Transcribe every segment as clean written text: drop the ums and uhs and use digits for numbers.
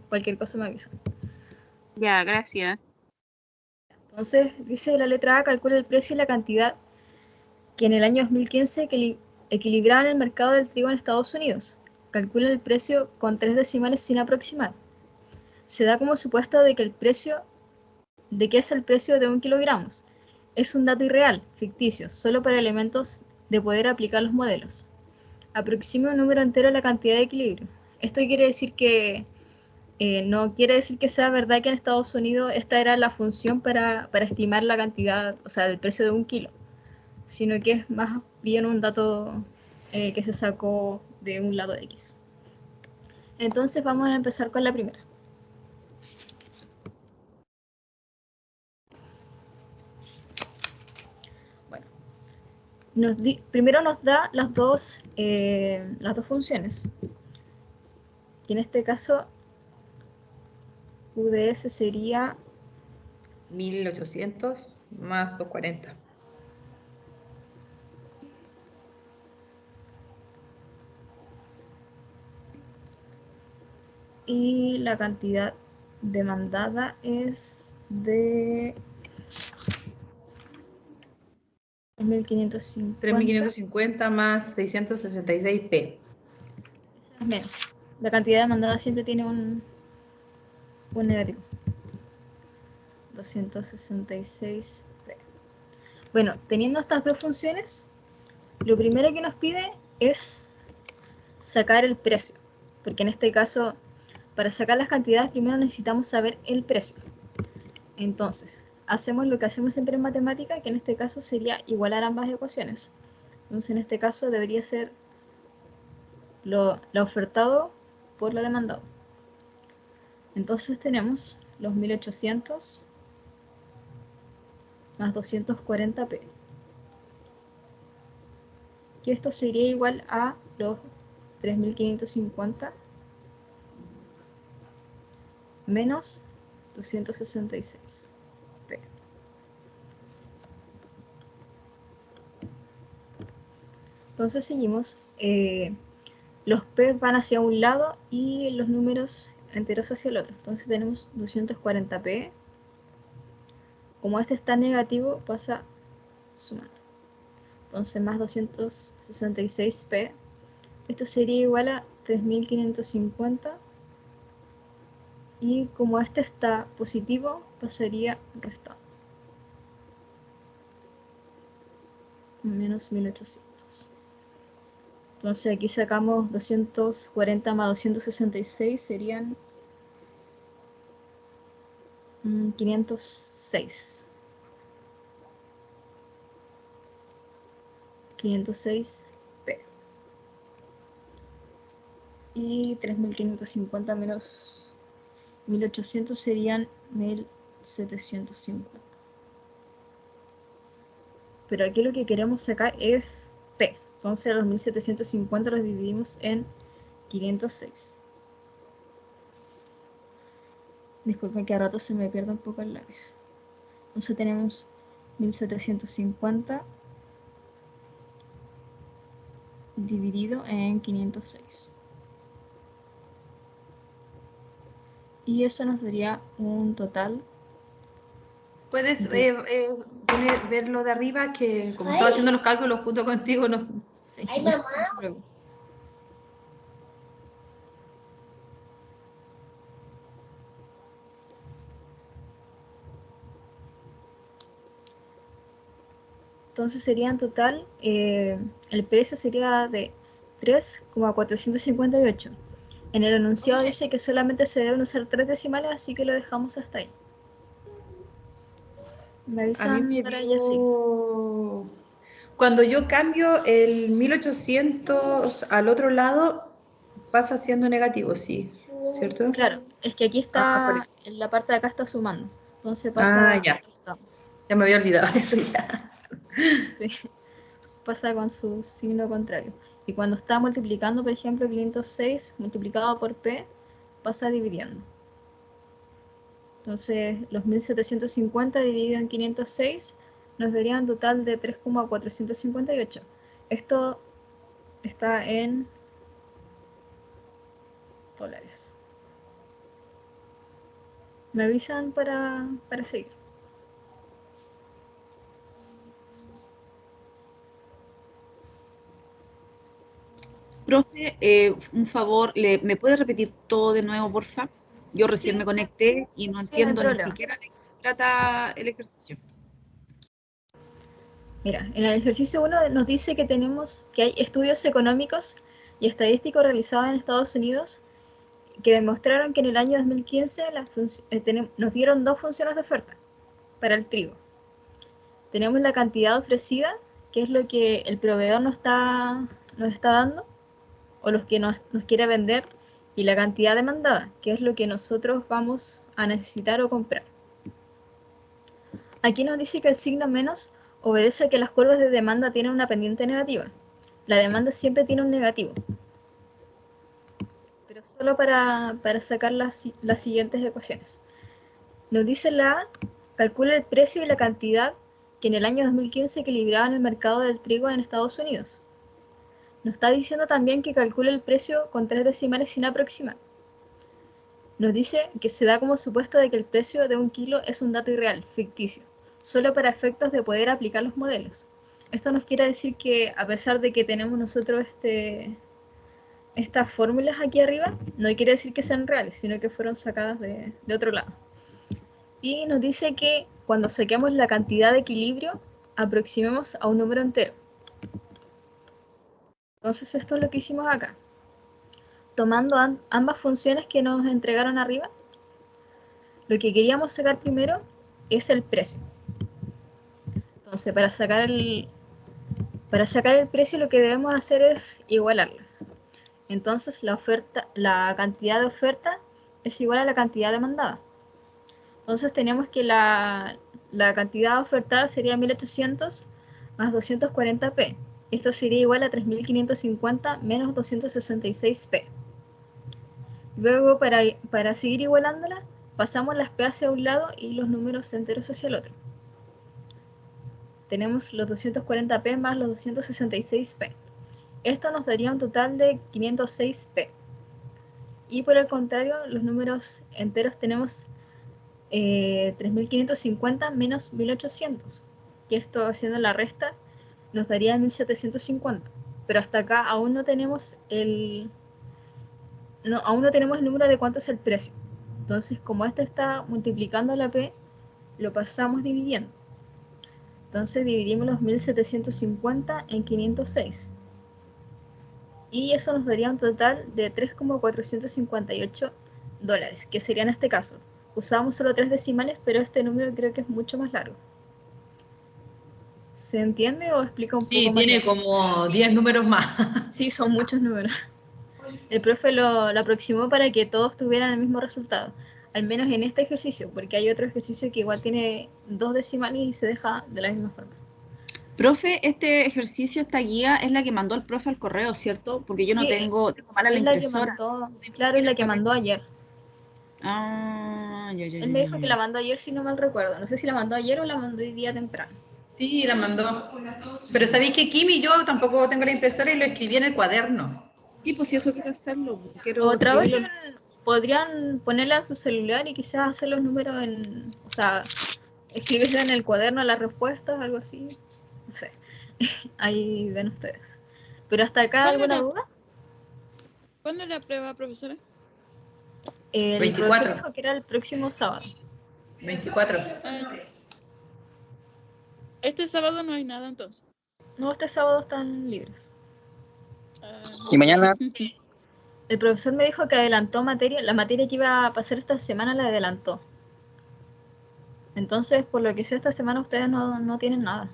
cualquier cosa me avisan. Ya, gracias. Entonces, dice la letra A, calcula el precio y la cantidad que en el año 2015 equilibraban el mercado del trigo en Estados Unidos. Calcula el precio con 3 decimales sin aproximar. Se da como supuesto de que es el precio de 1 kilogramo. Es un dato irreal, ficticio, solo para elementos de poder aplicar los modelos. Aproxima un número entero a la cantidad de equilibrio. Esto quiere decir que no quiere decir que sea verdad que en Estados Unidos esta era la función para estimar la cantidad, o sea, el precio de 1 kilo, sino que es más bien un dato que se sacó de un lado X. Entonces vamos a empezar con la primera. Bueno, primero nos da las dos funciones. Y en este caso, UDS sería 1800 más 240. y la cantidad demandada es de 3550. 3550 más 666p. Es menos. La cantidad demandada siempre tiene un negativo. 266p. Bueno, teniendo estas dos funciones, lo primero que nos pide es sacar el precio, porque en este caso, para sacar las cantidades primero necesitamos saber el precio. Entonces, hacemos lo que hacemos siempre en matemática, que en este caso sería igualar ambas ecuaciones. Entonces, en este caso debería ser lo ofertado por lo demandado. Entonces tenemos los 1800 más 240p, que esto sería igual a los 3550 menos 266p. Entonces seguimos, los p van hacia un lado y los números enteros hacia el otro. Entonces tenemos 240p, como este está negativo pasa sumando. Entonces más 266p, esto sería igual a 3550, y como este está positivo pasaría restando, menos 1800. Entonces aquí sacamos 240 más 266 serían 506. 506p. Y 3550 menos 1800 serían 1750. Pero aquí lo que queremos sacar es p. Entonces los 1750 los dividimos en 506. Disculpen que a rato se me pierde un poco el lápiz. Entonces tenemos 1750 dividido en 506. Y eso nos daría un total. ¿Puedes verlo de arriba? Que como estaba haciendo los cálculos junto contigo, no. Sí, ay, mamá. No se preocupe. Entonces sería en total, el precio sería de 3,458. En el enunciado dice que solamente se deben usar 3 decimales, así que lo dejamos hasta ahí. Me avisan. A mí me dio... Cuando yo cambio el 1800 al otro lado, pasa siendo negativo, sí, ¿cierto? Claro, es que aquí está, en la parte de acá está sumando. Entonces pasa... ya. Ya me había olvidado de eso ya. Sí, pasa con su signo contrario. Y cuando está multiplicando, por ejemplo, 506 multiplicado por p, pasa dividiendo. Entonces, los 1750 dividido en 506 nos daría un total de 3,458. Esto está en dólares. Me avisan para seguir. Profe, un favor, ¿me puede repetir todo de nuevo, porfa? Yo recién me conecté y no Sí, no hay entiendo ni problema. siquiera de qué se trata el ejercicio. Mira, en el ejercicio 1 nos dice que hay estudios económicos y estadísticos realizados en Estados Unidos que demostraron que en el año 2015 nos dieron dos funciones de oferta para el trigo. Tenemos la cantidad ofrecida, que es lo que el proveedor nos está dando, o los que nos quiere vender, y la cantidad demandada, que es lo que nosotros vamos a necesitar o comprar. Aquí nos dice que el signo menos obedece a que las curvas de demanda tienen una pendiente negativa. La demanda siempre tiene un negativo. Pero solo para sacar las siguientes ecuaciones. Nos dice la A, calcula el precio y la cantidad que en el año 2015 equilibraban el mercado del trigo en Estados Unidos. Nos está diciendo también que calcule el precio con 3 decimales sin aproximar. Nos dice que se da como supuesto de que el precio de un kilo es un dato irreal, ficticio, solo para efectos de poder aplicar los modelos. Esto nos quiere decir que a pesar de que tenemos nosotros estas fórmulas aquí arriba, no quiere decir que sean reales, sino que fueron sacadas de otro lado. Y nos dice que cuando saquemos la cantidad de equilibrio, aproximemos a un número entero. Entonces esto es lo que hicimos acá. Tomando ambas funciones que nos entregaron arriba, lo que queríamos sacar primero es el precio. Entonces, para sacar el precio lo que debemos hacer es igualarlas. Entonces, la cantidad de oferta es igual a la cantidad demandada. Entonces, tenemos que la cantidad ofertada sería 1800 más 240p. Esto sería igual a 3550 menos 266p. Luego, para seguir igualándola, pasamos las p hacia un lado y los números enteros hacia el otro. Tenemos los 240p más los 266p. Esto nos daría un total de 506p. Y por el contrario, los números enteros tenemos 3550 menos 1800, que esto haciendo la resta nos daría 1750. Pero hasta acá aún no tenemos aún no tenemos el número de cuánto es el precio. Entonces, como este está multiplicando la p, lo pasamos dividiendo. Entonces dividimos los 1750 en 506. Y eso nos daría un total de 3,458 dólares, que sería en este caso. Usamos solo 3 decimales, pero este número creo que es mucho más largo. ¿Se entiende o explica un Sí, poco más tiene largo? como 10 números más. Sí, son muchos números. El profe lo aproximó para que todos tuvieran el mismo resultado, al menos en este ejercicio, porque hay otro ejercicio que igual tiene 2 decimales y se deja de la misma forma. Profe, este ejercicio, esta guía, es la que mandó el profe al correo, ¿cierto? Porque yo no Sí, tengo mala la es la que impresora. mandó, ¿Puedo claro, es imprimir la el que papel? mandó ayer. Ah, ya, ya, Él ya, me ya, dijo que ya. la mandó ayer, si no mal recuerdo. No sé si la mandó ayer o la mandó hoy día temprano. Sí, la mandó. Pero sabéis que Kim y yo tampoco tengo la impresora y lo escribí en el cuaderno. Sí, pues si eso quiero hacerlo, quiero O escribirlo. trabajen, podrían ponerla en su celular y quizás hacer los números o sea, escribirla en el cuaderno las respuestas, algo así. No sé. Ahí ven ustedes. Pero hasta acá, ¿alguna duda? ¿Cuándo es la prueba, profesora? El profesor 24. dijo que era el próximo sábado. 24. Este sábado no hay nada entonces. No, este sábado están libres. Y mañana, El profesor me dijo que adelantó materia, la materia que iba a pasar esta semana la adelantó. Entonces, por lo que sé, esta semana ustedes no tienen nada.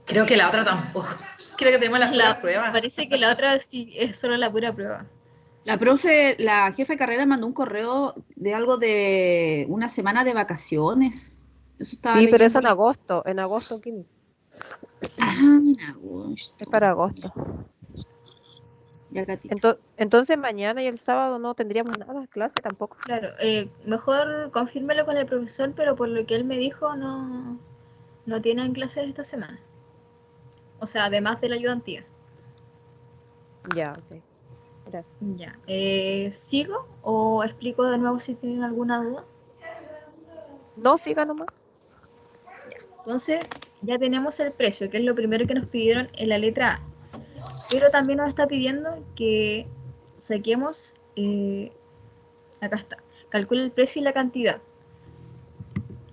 Creo que la otra tampoco. Creo que tenemos las puras pruebas. Parece que la otra sí es solo la pura prueba. La profe, la jefa de carrera mandó un correo de algo de una semana de vacaciones. Eso estaba Sí, pero eso leyendo. en agosto, Kimi, Ah, en es agosto. para agosto. Ya, gatito. Entonces mañana y el sábado no tendríamos nada, clase tampoco. Claro, mejor confírmelo con el profesor, pero por lo que él me dijo, no tienen clases esta semana. O sea, además de la ayudantía. Ya, ok. Gracias. Ya. ¿Sigo o explico de nuevo si tienen alguna duda? No, siga nomás. Entonces, ya tenemos el precio, que es lo primero que nos pidieron en la letra A. Pero también nos está pidiendo que saquemos, acá está, calcule el precio y la cantidad.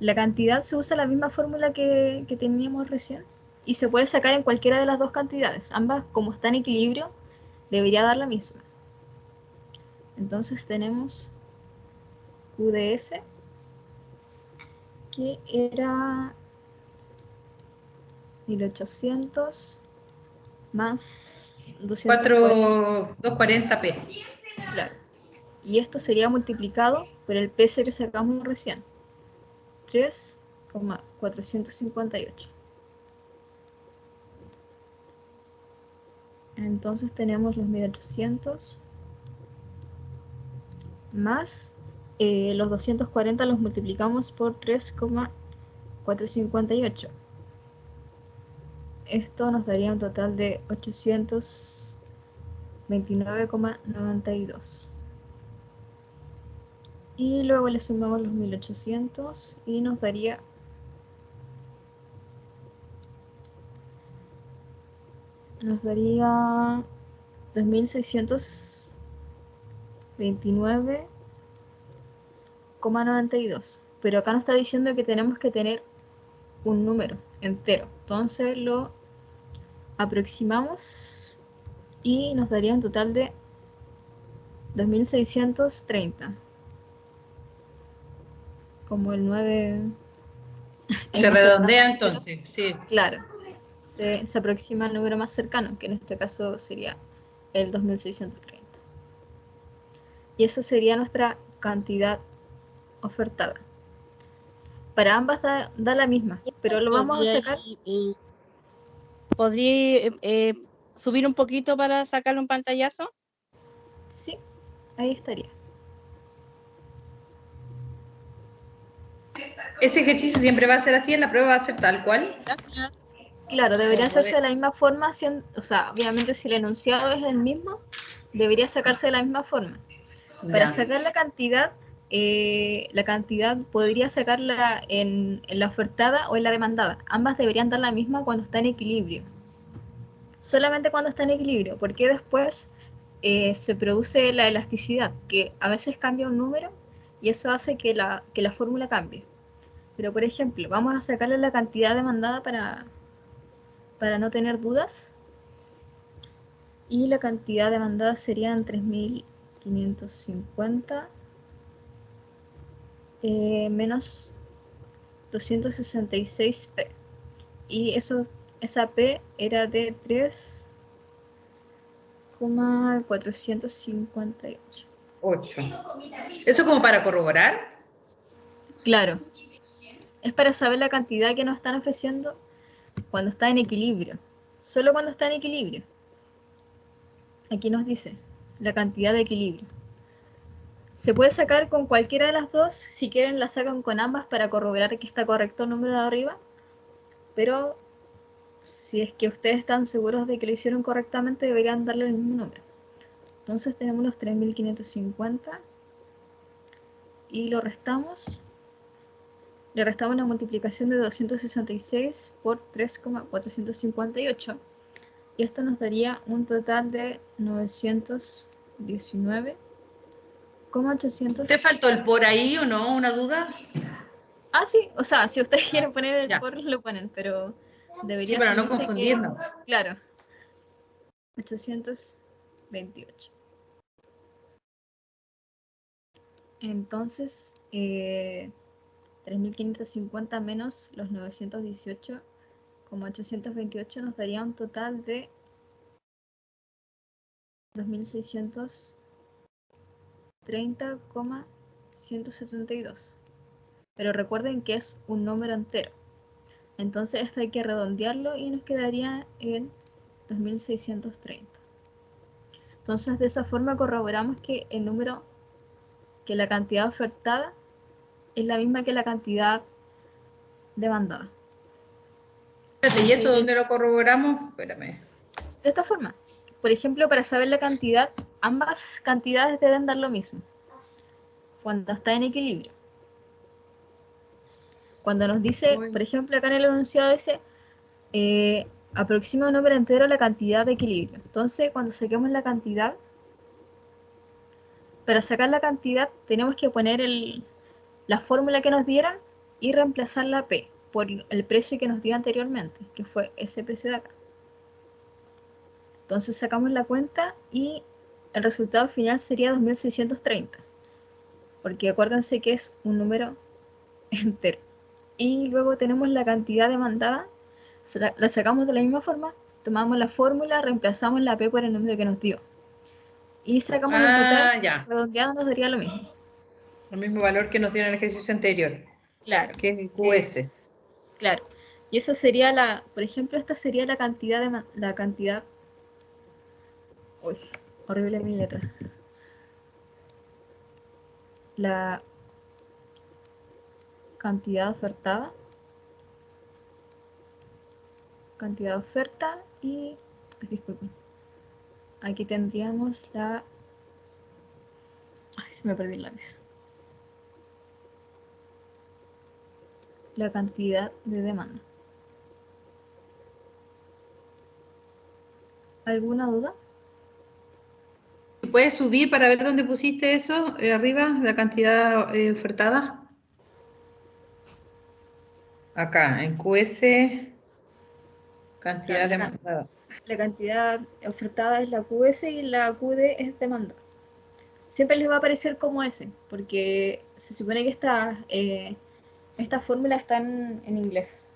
La cantidad se usa la misma fórmula que teníamos recién y se puede sacar en cualquiera de las dos cantidades. Ambas, como están en equilibrio, debería dar la misma. Entonces tenemos UDS, que era 1800 más 240. 240p. Claro. Y esto sería multiplicado por el precio que sacamos recién, 3,458. Entonces tenemos los 1800 más los 240 los multiplicamos por 3,458. Esto nos daría un total de 829,92. Y luego le sumamos los 1800 y nos daría 2629,92. Pero acá nos está diciendo que tenemos que tener un número entero. Entonces lo aproximamos y nos daría un total de 2630. Como el 9... Se redondea entonces, sí. Claro, se aproxima al número más cercano, que en este caso sería el 2630. Y esa sería nuestra cantidad ofertada. Para ambas da la misma, pero lo vamos a sacar. ¿Podría subir un poquito para sacarle un pantallazo? Sí, ahí estaría. Ese ejercicio siempre va a ser así, en la prueba va a ser tal cual. Gracias. Claro, debería hacerse de la misma forma, o sea, obviamente si el enunciado es el mismo, debería sacarse de la misma forma. Para Ya. sacar la cantidad podría sacarla en la ofertada o en la demandada. Ambas deberían dar la misma cuando está en equilibrio. Solamente cuando está en equilibrio, porque después se produce la elasticidad, que a veces cambia un número y eso hace que la fórmula cambie. Pero por ejemplo, vamos a sacarle la cantidad demandada para no tener dudas. Y la cantidad demandada serían 3550 menos 266p. Y esa p era de 3,458. 8. ¿Eso como para corroborar? Claro, es para saber la cantidad que nos están ofreciendo cuando está en equilibrio. Solo cuando está en equilibrio. Aquí nos dice la cantidad de equilibrio. Se puede sacar con cualquiera de las dos. Si quieren la sacan con ambas para corroborar que está correcto el número de arriba. Pero si es que ustedes están seguros de que lo hicieron correctamente, deberían darle el mismo número. Entonces tenemos los 3550 y lo restamos. Le restamos la multiplicación de 266 por 3,458 y esto nos daría un total de 919,800. ¿Te faltó el por ahí o no? ¿Una duda? Ah, sí, o sea, si ustedes quieren poner el Ya. por, lo ponen, pero debería Sí, para no asumirse confundirnos. claro, 828. Entonces, 3.550 menos los 918,828 nos daría un total de 2.630,172. Pero recuerden que es un número entero. Entonces esto hay que redondearlo y nos quedaría en 2.630. Entonces de esa forma corroboramos que el número, que la cantidad ofertada es la misma que la cantidad demandada. ¿Y eso dónde lo corroboramos? Espérame. De esta forma, por ejemplo, para saber la cantidad, ambas cantidades deben dar lo mismo cuando está en equilibrio. Cuando nos dice, por ejemplo, acá en el enunciado dice, aproxima un número entero a la cantidad de equilibrio. Entonces, cuando saquemos la cantidad, para sacar la cantidad tenemos que poner la fórmula que nos dieron y reemplazar la P por el precio que nos dio anteriormente, que fue ese precio de acá. Entonces sacamos la cuenta y el resultado final sería 2630, porque acuérdense que es un número entero. Y luego tenemos la cantidad demandada, la sacamos de la misma forma, tomamos la fórmula, reemplazamos la P por el número que nos dio. Y sacamos el total, ya. redondeado nos daría lo mismo. El mismo valor que nos dio en el ejercicio anterior. Claro. Que es el QS. Claro. Y esa sería por ejemplo, esta sería la cantidad uy, horrible mi letra. La cantidad ofertada. Cantidad de oferta y... disculpen. Aquí tendríamos la... Ay, se me perdió el lápiz. La cantidad de demanda. ¿Alguna duda? ¿Puedes subir para ver dónde pusiste eso? Arriba, la cantidad ofertada. Acá, en QS, cantidad demandada. La cantidad ofertada es la QS y la QD es demanda. Siempre les va a aparecer como S, porque se supone que estas fórmulas están en inglés.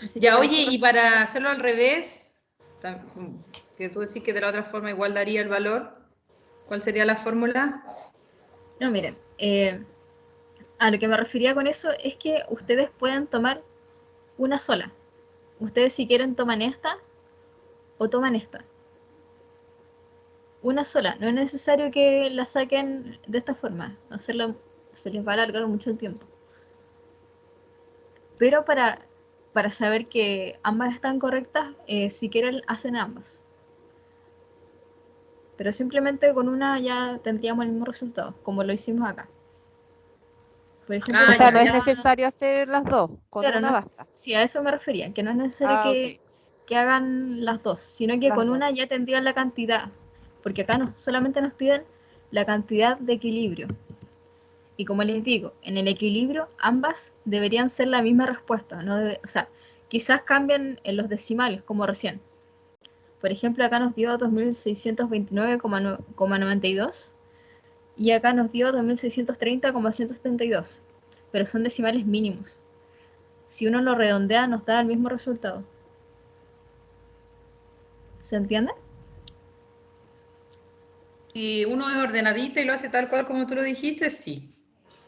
Así Ya, que oye, y para hacerlo al revés, que tú decís que de la otra forma igual daría el valor, ¿cuál sería la fórmula? No, miren, a lo que me refería con eso es que ustedes pueden tomar una sola. Ustedes si quieren toman esta o toman esta. Una sola, no es necesario que la saquen de esta forma, hacerlo, se les va a alargar mucho el tiempo. Pero para saber que ambas están correctas, si quieren hacen ambas. Pero simplemente con una ya tendríamos el mismo resultado, como lo hicimos acá. Por ejemplo, O sea, ya, no es ya. necesario hacer las dos, con claro, una no, basta. sí, a eso me refería, que no es necesario Ok. que hagan las dos, sino que Las con dos. una ya tendrían la cantidad, porque acá solamente nos piden la cantidad de equilibrio. Y como les digo, en el equilibrio ambas deberían ser la misma respuesta, o sea, quizás cambien en los decimales, como recién. Por ejemplo, acá nos dio 2629,92 y acá nos dio 2630,172, pero son decimales mínimos. Si uno lo redondea nos da el mismo resultado. ¿Se entiende? Si uno es ordenadita y lo hace tal cual como tú lo dijiste, sí.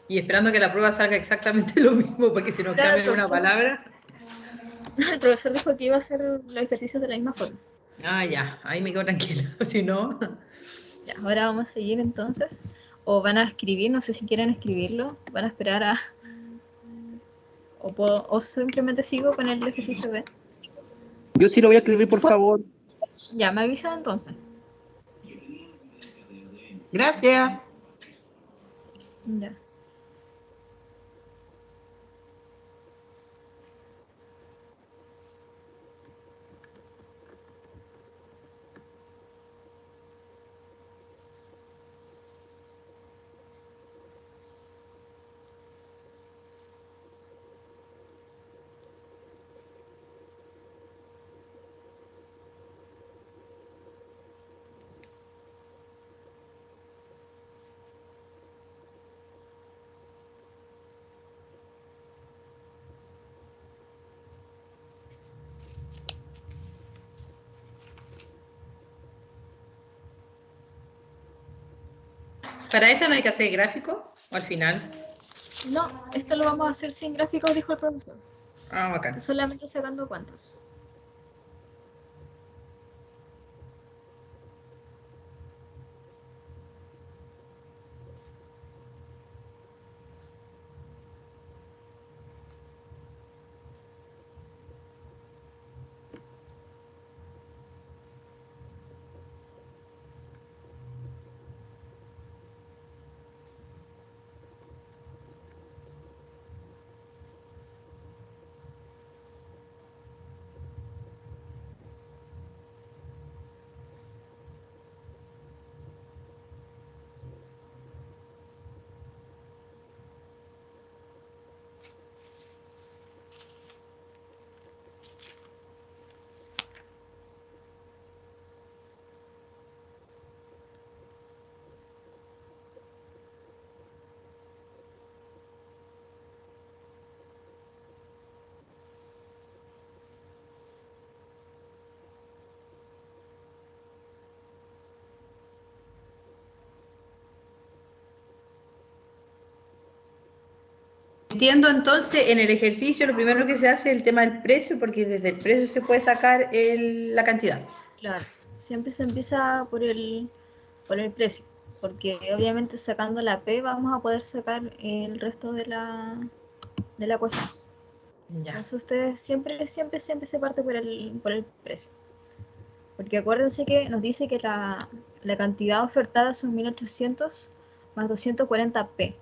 Y esperando que la prueba salga exactamente lo mismo, porque si nos Claro, cambian una palabra... el profesor dijo que iba a hacer los ejercicios de la misma forma. Ah, ya, ahí me quedo tranquila. Si no... Ya, ahora vamos a seguir entonces. O van a escribir, no sé si quieren escribirlo, van a esperar a... O simplemente sigo con el ejercicio B. Yo sí lo voy a escribir, por favor. Ya, me avisan entonces. Gracias. Ya. ¿Para esta no hay que hacer gráfico? ¿O al final? No, esto lo vamos a hacer sin gráficos, dijo el profesor. Ah, bacán. Solamente sacando cuentas. entiendo entonces, en el ejercicio lo primero que se hace es el tema del precio, porque desde el precio se puede sacar la cantidad. Claro, siempre se empieza por el precio, porque obviamente sacando la P vamos a poder sacar el resto de la ecuación. Ya. Entonces ustedes siempre se parte por el precio. Porque acuérdense que nos dice que la cantidad ofertada son 1800 más 240p.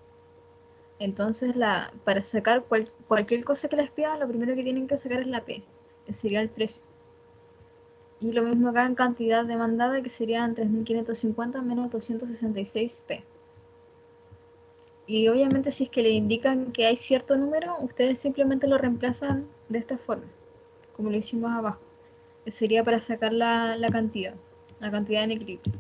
Entonces para sacar cualquier cosa que les pida, lo primero que tienen que sacar es la p, que sería el precio. Y lo mismo acá en cantidad demandada, que serían 3550 menos 266p. Y obviamente si es que le indican que hay cierto número, ustedes simplemente lo reemplazan de esta forma, como lo hicimos abajo. Que sería para sacar la cantidad en equilibrio.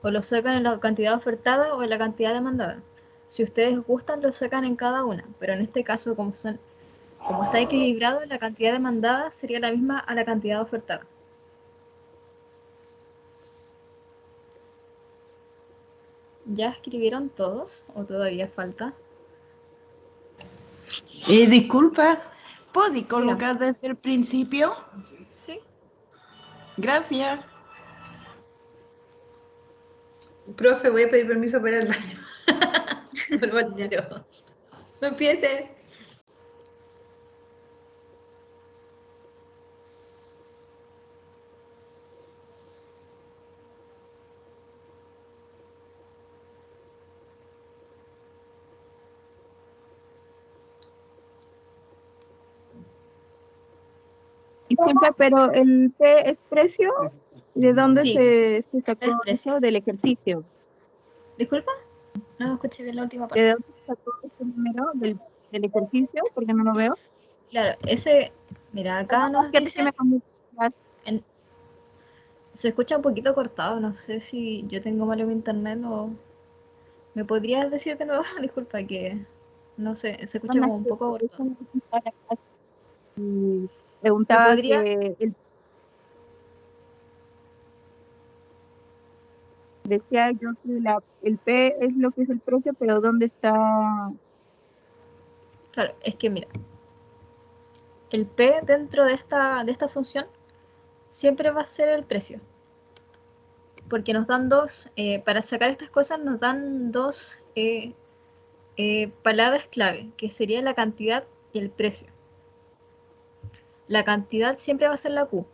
O lo sacan en la cantidad ofertada o en la cantidad demandada. Si ustedes gustan, lo sacan en cada una, pero en este caso, como está equilibrado, la cantidad demandada sería la misma a la cantidad ofertada. ¿Ya escribieron todos o todavía falta? Disculpa, ¿puedo colocar desde el principio? Sí. Gracias. Profe, voy a pedir permiso para ir al baño. Vuelvo al tiro. No empiece. Disculpa, pero el P es precio. ¿De dónde Sí, se sacó es precio. eso? Del ejercicio. ¿Disculpa? No escuché bien la última ¿De parte. dónde se sacó ese número del ejercicio? Porque no lo veo. Claro, mira, acá No, nos que dice, me comunico. se escucha un poquito cortado, no sé si yo tengo malo mi internet o... ¿Me podrías decir de nuevo? Disculpa, que no sé, se escucha como un poco cortado. Y ¿Me preguntaba podría? que decía yo que el P es lo que es el precio, pero ¿dónde está? Claro, es que mira, el P dentro de esta función siempre va a ser el precio. Porque nos dan para sacar estas cosas nos dan dos palabras clave, que sería la cantidad y el precio. La cantidad siempre va a ser la Q.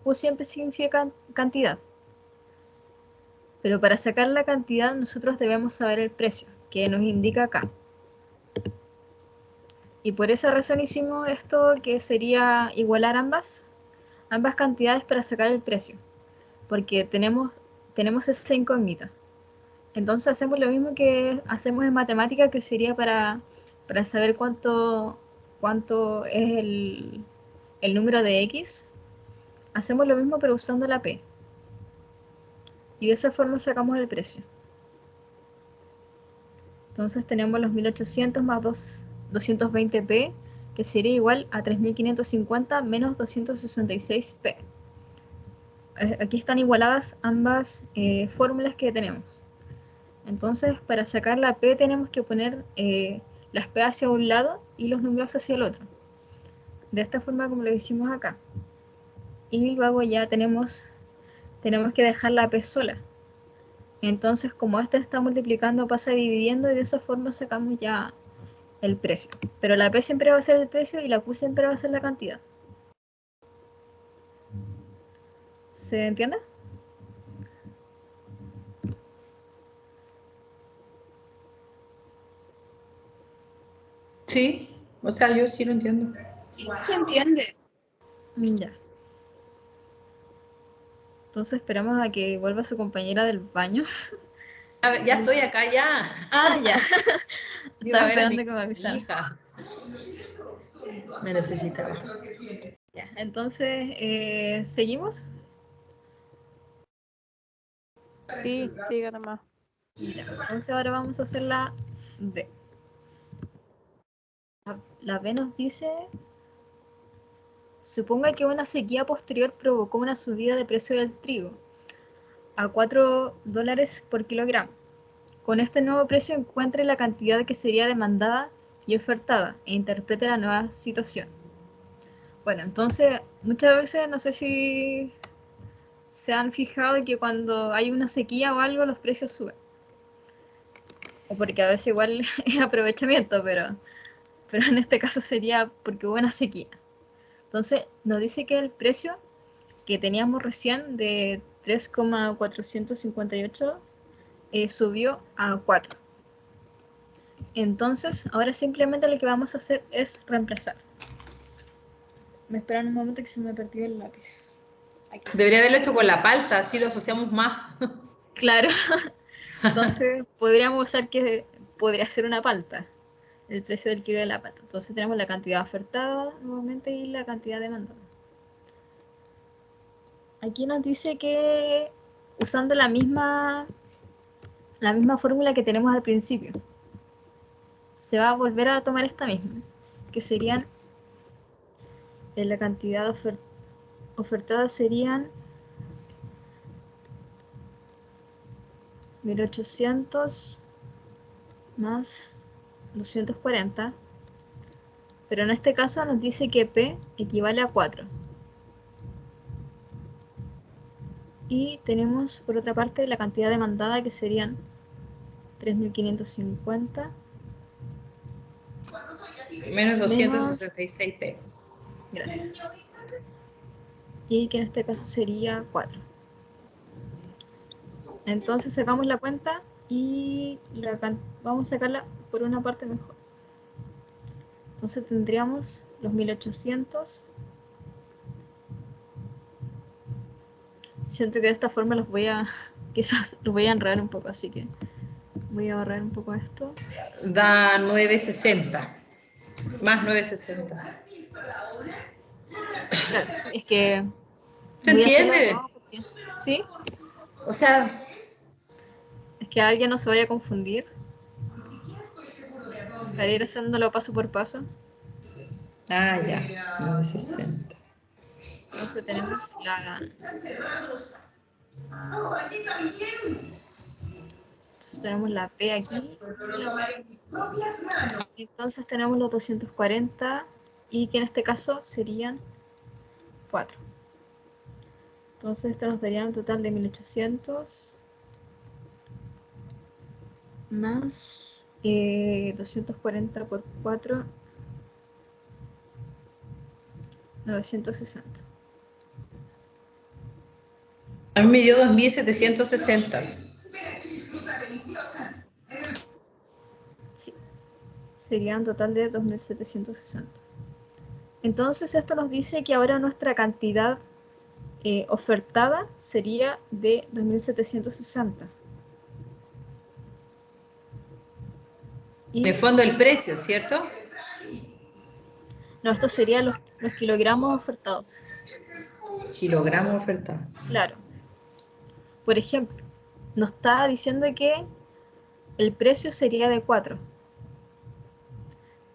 Q siempre significa cantidad. Pero para sacar la cantidad nosotros debemos saber el precio, que nos indica acá. Y por esa razón hicimos esto, que sería igualar ambas cantidades para sacar el precio, porque tenemos esa incógnita. Entonces hacemos lo mismo que hacemos en matemática, que sería para saber cuánto es el número de x. Hacemos lo mismo pero usando la p. Y de esa forma sacamos el precio. Entonces tenemos los 1800 más 220p, que sería igual a 3550 menos 266p. Aquí están igualadas ambas fórmulas que tenemos. Entonces, para sacar la p tenemos que poner las p hacia un lado y los números hacia el otro. De esta forma como lo hicimos acá. Y luego ya tenemos que dejar la p sola. Entonces, como esta está multiplicando, pasa dividiendo y de esa forma sacamos ya el precio. Pero la p siempre va a ser el precio y la q siempre va a ser la cantidad. ¿Se entiende? Sí, o sea, yo sí lo entiendo. Sí, se entiende. Ya. Entonces esperamos a que vuelva su compañera del baño. A ver, ya estoy acá, ya. Ah, ya. Iba a Estaba ver a mi esperando que me avisara. hija. Me necesitaba. Ya, entonces, ¿seguimos? Sí, siga nomás. Ya, entonces ahora vamos a hacer la B. La B nos dice, suponga que una sequía posterior provocó una subida de precio del trigo a $4 por kilogramo, con este nuevo precio encuentre la cantidad que sería demandada y ofertada e interprete la nueva situación. Bueno, entonces muchas veces no sé si se han fijado que cuando hay una sequía o algo los precios suben. O porque a veces igual es aprovechamiento, pero en este caso sería porque hubo una sequía. Entonces nos dice que el precio que teníamos recién de 3,458 subió a 4. Entonces ahora simplemente lo que vamos a hacer es reemplazar. Me esperan un momento que se me perdió el lápiz. Aquí. Debería haberlo hecho con la palta, así lo asociamos más. Claro. Entonces podríamos usar que podría ser una palta, el precio del kilo de la palta. Entonces tenemos la cantidad ofertada nuevamente y la cantidad demandada. Aquí nos dice que usando la misma fórmula que tenemos al principio, se va a volver a tomar esta misma, que serían la cantidad ofertada serían 1800 más 240, pero en este caso nos dice que P equivale a 4. Y tenemos por otra parte la cantidad demandada que serían 3.550 Menos 266 P. Gracias. Y que en este caso sería 4. Entonces sacamos la cuenta y vamos a sacarla por una parte mejor. Entonces tendríamos los 1800. Siento que de esta forma quizás los voy a enredar un poco, así que voy a borrar un poco esto. Da 960. Más 960. Claro, es que... ¿Se entiende? ¿Sí? O sea... Es que alguien no se vaya a confundir. Para ir haciéndolo paso por paso. Ah, ya. 960. Entonces tenemos la P aquí. Entonces tenemos los 240 y que en este caso serían 4. Entonces esto nos daría un total de 1800 más 240 por 4, 960. A mí me dio 2760. Sí, sería un total de 2760. Entonces esto nos dice que ahora nuestra cantidad ofertada sería de 2760. De fondo el precio, ¿cierto? No, esto serían los kilogramos ofertados. Kilogramos ofertados. Claro. Por ejemplo, nos está diciendo que el precio sería de 4.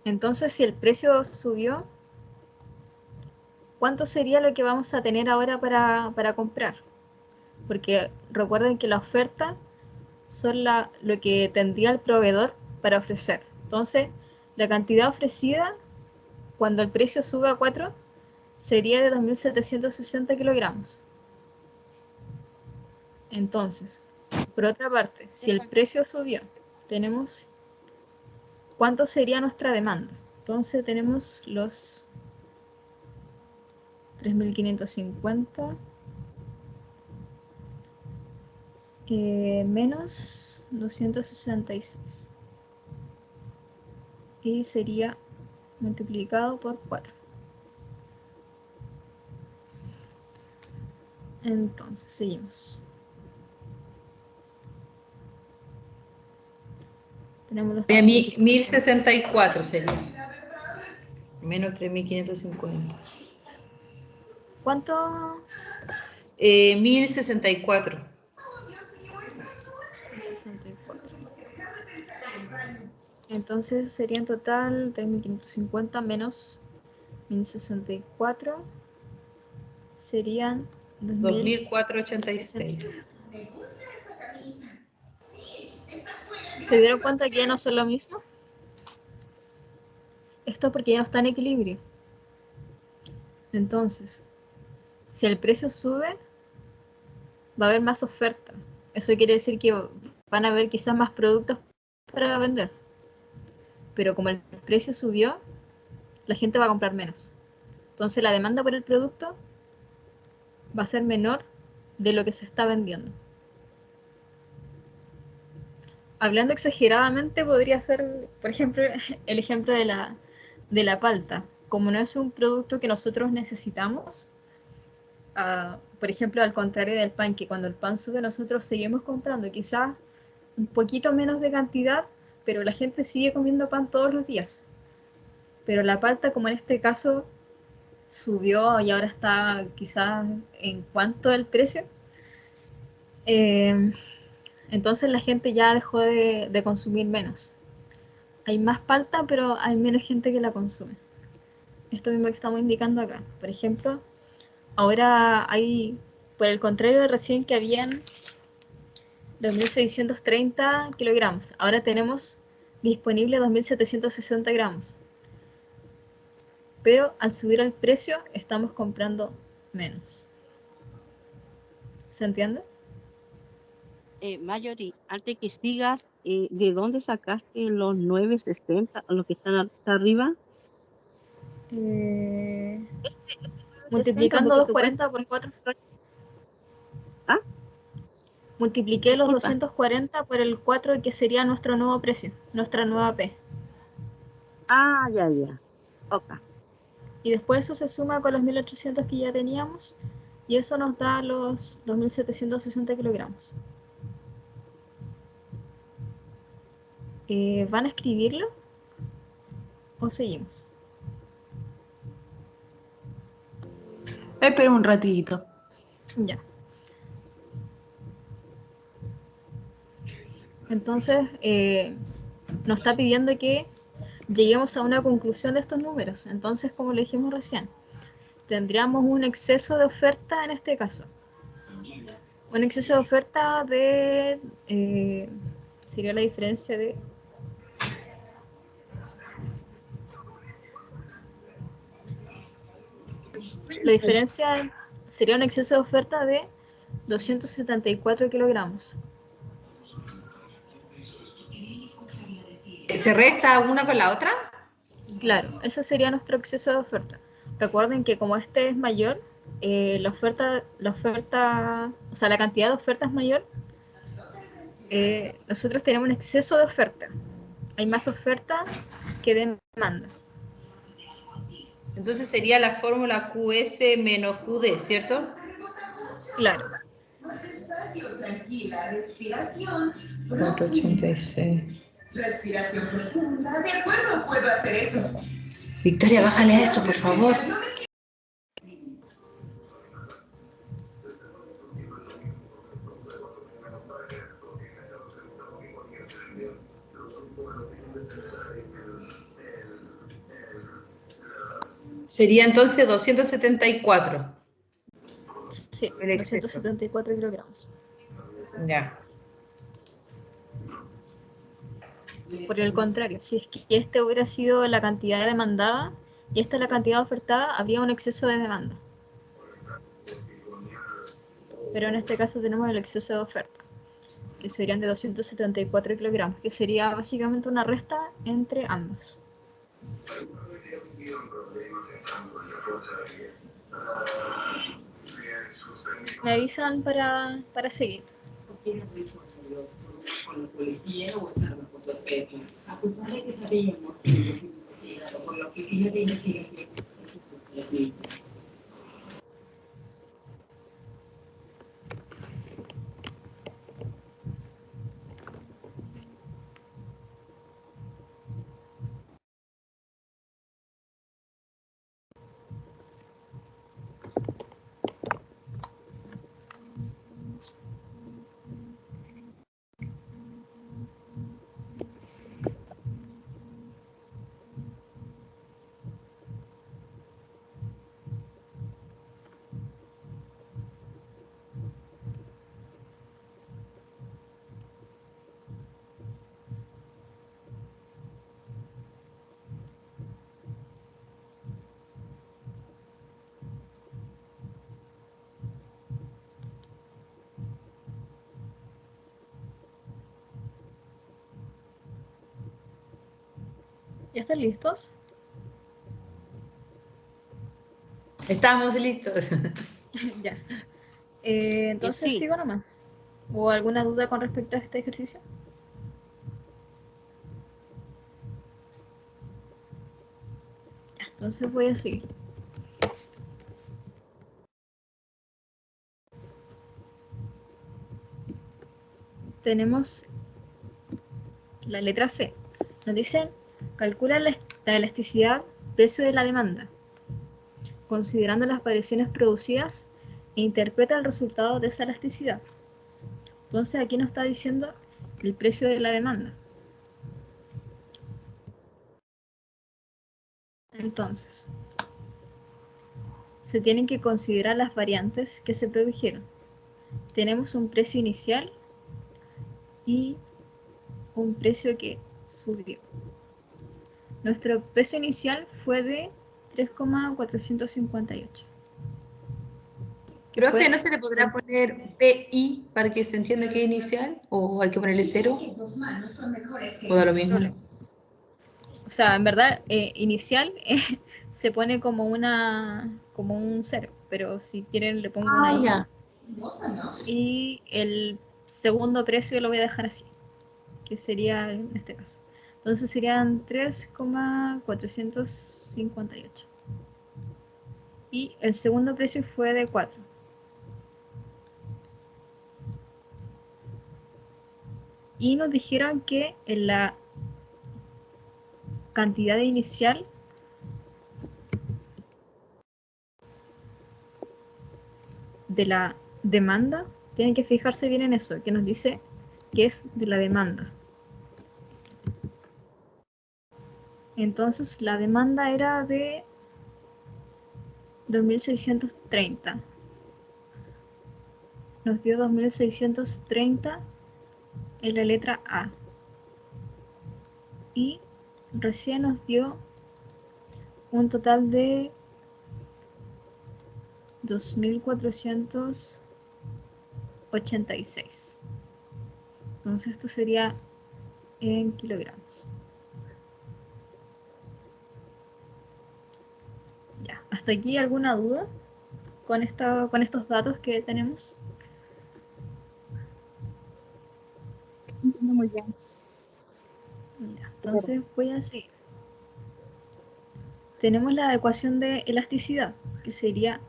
Entonces, si el precio subió, ¿cuánto sería lo que vamos a tener ahora para comprar? Porque recuerden que la oferta son lo que tendría el proveedor para ofrecer. Entonces, la cantidad ofrecida cuando el precio sube a 4 sería de 2.760 kilogramos. Entonces, por otra parte, si el precio subió, tenemos cuánto sería nuestra demanda. Entonces tenemos los 3.550 menos 266. Y sería multiplicado por 4. Entonces, seguimos. Tenemos los 1064 sería. Menos 3.550. ¿Cuánto? 1064. 64. Entonces sería en total 3.550 menos 1.064. Serían 2.486. ¿Se dieron cuenta que ya no son lo mismo? Esto es porque ya no está en equilibrio. Entonces, si el precio sube, va a haber más oferta. Eso quiere decir que van a haber quizás más productos para vender. Pero como el precio subió, la gente va a comprar menos. Entonces la demanda por el producto va a ser menor de lo que se está vendiendo. Hablando exageradamente, podría ser, por ejemplo, el ejemplo de la palta. Como no es un producto que nosotros necesitamos, por ejemplo, al contrario del pan, que cuando el pan sube nosotros seguimos comprando, quizás un poquito menos de cantidad, pero la gente sigue comiendo pan todos los días. Pero la palta, como en este caso, subió y ahora está quizás en cuanto al precio, entonces la gente ya dejó de consumir menos. Hay más palta, pero hay menos gente que la consume. Esto mismo que estamos indicando acá. Por ejemplo, ahora hay, por el contrario de recién que habían 2.630 kilogramos, ahora tenemos disponible 2.760 gramos. Pero al subir el precio estamos comprando menos. ¿Se entiende? Marjorie, antes que sigas, ¿de dónde sacaste los 960, los que están acá arriba? Multiplicando Porque 240 por 4. ¿Ah? Multipliqué los Disculpa. 240 por el 4, que sería nuestro nuevo precio, nuestra nueva P. Ah, ya, ya. Ok. Y después eso se suma con los 1.800 que ya teníamos, y eso nos da los 2.760 kilogramos. ¿Van a escribirlo o seguimos? Espera un ratito. Ya. Entonces, nos está pidiendo que lleguemos a una conclusión de estos números. Entonces, como le dijimos recién, tendríamos un exceso de oferta en este caso. Un exceso de oferta de... sería la diferencia de... La diferencia sería un exceso de oferta de 274 kilogramos. ¿Se resta una con la otra? Claro, ese sería nuestro exceso de oferta. Recuerden que como este es mayor, la oferta, o sea, la cantidad de oferta es mayor, nosotros tenemos un exceso de oferta. Hay más oferta que demanda. Entonces sería la fórmula QS menos QD, ¿cierto? Claro. Más despacio, tranquila, respiración. 486. Respiración profunda. De acuerdo, puedo hacer eso. Victoria, bájale a esto, por favor. Sería entonces 274. Sí, El exceso. 274 kilogramos. Ya. Por el contrario, si es que este hubiera sido la cantidad demandada y esta es la cantidad ofertada, habría un exceso de demanda. Pero en este caso tenemos el exceso de oferta, que serían de 274 kilogramos, que sería básicamente una resta entre ambos. Me avisan para seguir. ¿Ya están listos? Estamos listos. Ya. Entonces Sí. sigo nomás. ¿O alguna duda con respecto a este ejercicio? Ya, entonces voy a seguir. Tenemos la letra C. Nos dicen, calcula la elasticidad, precio de la demanda, considerando las variaciones producidas e interpreta el resultado de esa elasticidad. Entonces aquí nos está diciendo el precio de la demanda. Entonces, se tienen que considerar las variantes que se produjeron. Tenemos un precio inicial y un precio que subió. Nuestro precio inicial fue de 3,458. Profe, ¿no se le podrá poner PI para que se entienda que es inicial? ¿O hay que ponerle 0? ¿O da lo mismo? O sea, en verdad, inicial se pone como un 0, pero si quieren le pongo una I. Ya. Y el segundo precio lo voy a dejar así, que sería en este caso. Entonces serían 3,458. Y el segundo precio fue de 4. Y nos dijeron que en la cantidad inicial de la demanda, tienen que fijarse bien en eso, que nos dice que es de la demanda. Entonces la demanda era de 2.630. Nos dio 2.630 en la letra A. Y recién nos dio un total de 2.486. Entonces esto sería en kilogramos. Ya, ¿hasta aquí alguna duda con estos datos que tenemos? Muy bien. Ya, entonces voy a seguir. Tenemos la ecuación de elasticidad, que sería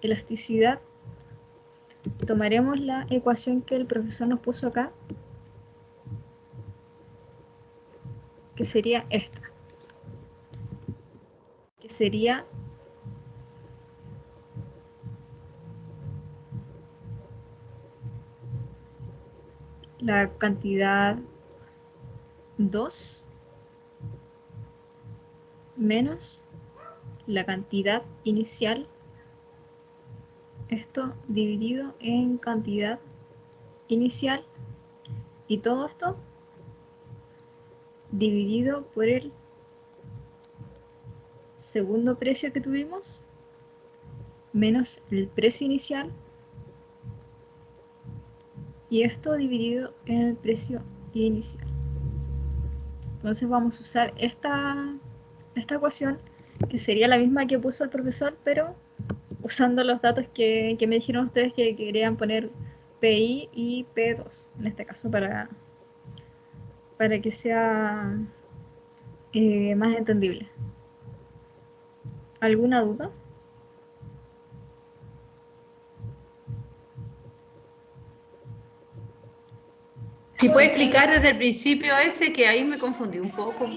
elasticidad. Tomaremos la ecuación que el profesor nos puso acá, que sería esta, que sería la cantidad 2 menos la cantidad inicial, esto dividido en cantidad inicial, y todo esto dividido por el segundo precio que tuvimos menos el precio inicial, y esto dividido en el precio inicial. Entonces vamos a usar esta ecuación, que sería la misma que puso el profesor, pero usando los datos que me dijeron ustedes que querían poner PI y P2, en este caso, para que sea más entendible. ¿Alguna duda? Si puede explicar desde el principio ese, que ahí me confundí un poco.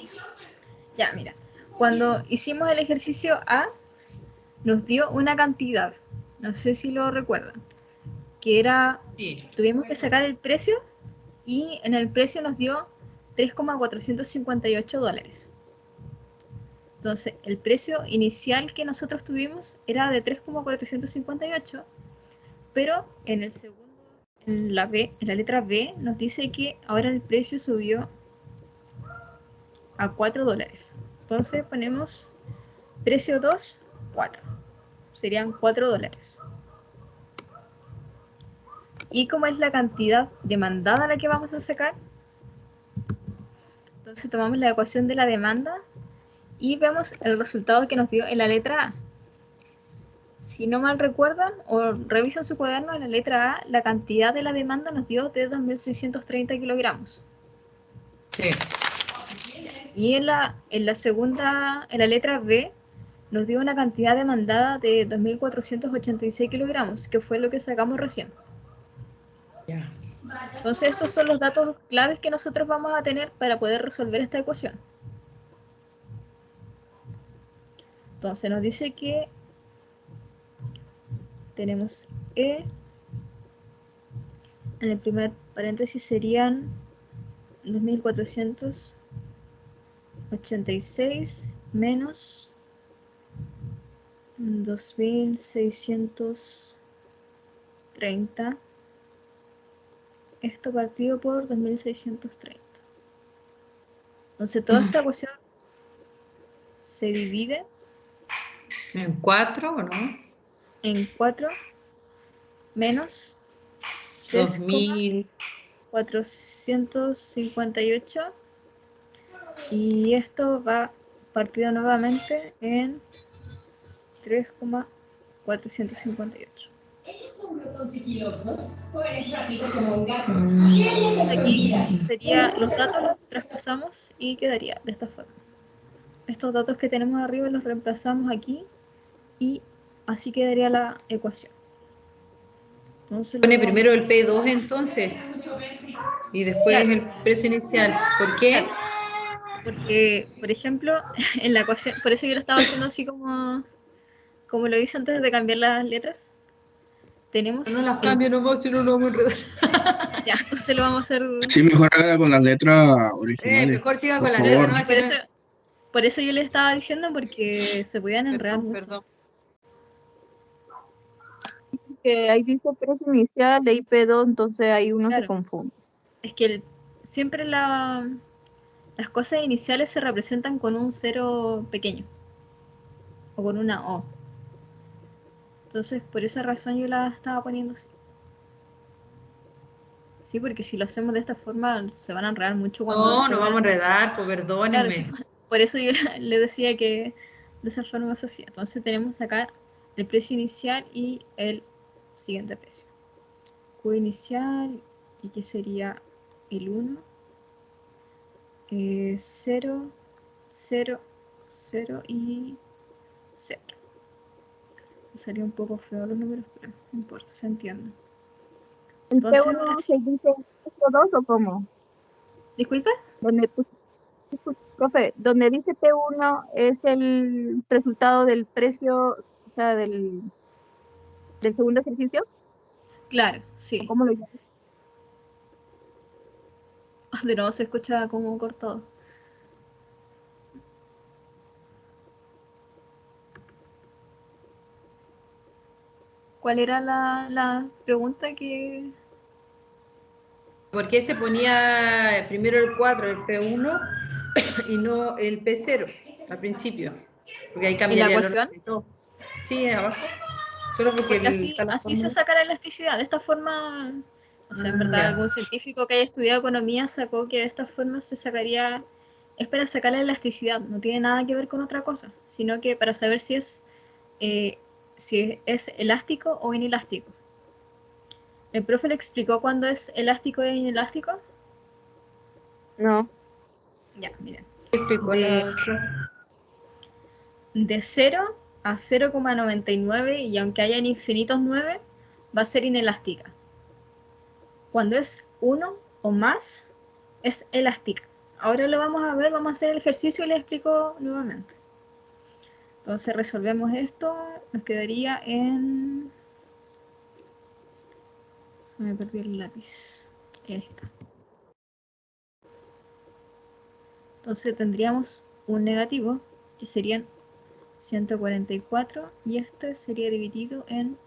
Ya, mira. Cuando hicimos el ejercicio A, nos dio una cantidad, no sé si lo recuerdan, que era, tuvimos que sacar el precio, y en el precio nos dio 3,458 dólares. Entonces, el precio inicial que nosotros tuvimos era de 3,458, pero en el segundo, en la letra B, nos dice que ahora el precio subió a 4 dólares. Entonces ponemos precio 2, 4. Serían 4 dólares. Y como es la cantidad demandada la que vamos a sacar, entonces tomamos la ecuación de la demanda y vemos el resultado que nos dio en la letra A. Si no mal recuerdan o revisan su cuaderno, en la letra A la cantidad de la demanda nos dio de 2.630 kilogramos. Sí. Y en la letra B, nos dio una cantidad demandada de 2.486 kilogramos, que fue lo que sacamos recién. Ya. Entonces estos son los datos claves que nosotros vamos a tener para poder resolver esta ecuación. Entonces nos dice que tenemos E, en el primer paréntesis serían 2.486 menos 2.630, esto partido por 2.630. Entonces toda esta ecuación se divide ¿En 4 o no? en 4 menos 3.458, y esto va partido nuevamente en 3.458. ¿Eres un ratón sigiloso o eres rápido como un gato? Aquí sería los datos, los traspasamos y quedaría de esta forma. Estos datos que tenemos arriba los reemplazamos aquí y así quedaría la ecuación. Entonces, Pone primero el P2 entonces y después claro, el precio inicial. ¿Por qué? claro, porque, por ejemplo, en la ecuación, por eso yo lo estaba haciendo así como lo hice antes de cambiar las letras. Tenemos No las cambio nomás, si no nos vamos a enredar. Ya, entonces lo vamos a hacer. Sí, mejor haga con las letras originales. Mejor siga por con las favor. letras, ¿no? Por eso yo le estaba diciendo, porque se podían enredar mucho. Perdón. Que ahí dice precio inicial, de IP2, entonces ahí uno se Claro. confunde. Es que siempre las cosas iniciales se representan con un cero pequeño o con una O. Entonces, por esa razón yo la estaba poniendo así. Sí, porque si lo hacemos de esta forma se van a enredar mucho cuando... No vamos a enredar, pues perdónenme. Claro, sí, por eso yo le decía que de esa forma se hacía. Entonces tenemos acá el precio inicial y el siguiente precio. Q inicial, y que sería el 1, 0, 0, 0 y 0. Sería un poco feo los números, pero no importa, se entiende. ¿El Entonces, P1 ahora sí. se dice P2 o cómo? ¿Disculpa? Profe, donde dice P1 es el resultado del precio, o sea, del segundo ejercicio. Claro, sí. ¿Cómo lo llamas? De nuevo se escucha como cortado. ¿Cuál era la pregunta que...? ¿Por qué se ponía primero el 4, el P1, y no el P0 al principio? Porque ahí cambiaría el orden de todo. Sí, abajo. Solo porque así se saca la elasticidad. De esta forma, o sea, en verdad algún científico que haya estudiado economía sacó que de esta forma se sacaría, es para sacar la elasticidad, no tiene nada que ver con otra cosa, sino que para saber si es elástico o inelástico. ¿El profe le explicó cuándo es elástico e inelástico? No. Ya, miren. De 0 a 0,99, y aunque hayan infinitos 9, va a ser inelástica. Cuando es 1 o más, es elástica. Ahora lo vamos a ver, vamos a hacer el ejercicio y les explico nuevamente. Entonces resolvemos esto, nos quedaría en... Se me perdió el lápiz. Ahí está. Entonces tendríamos un negativo, que serían 144, y este sería dividido en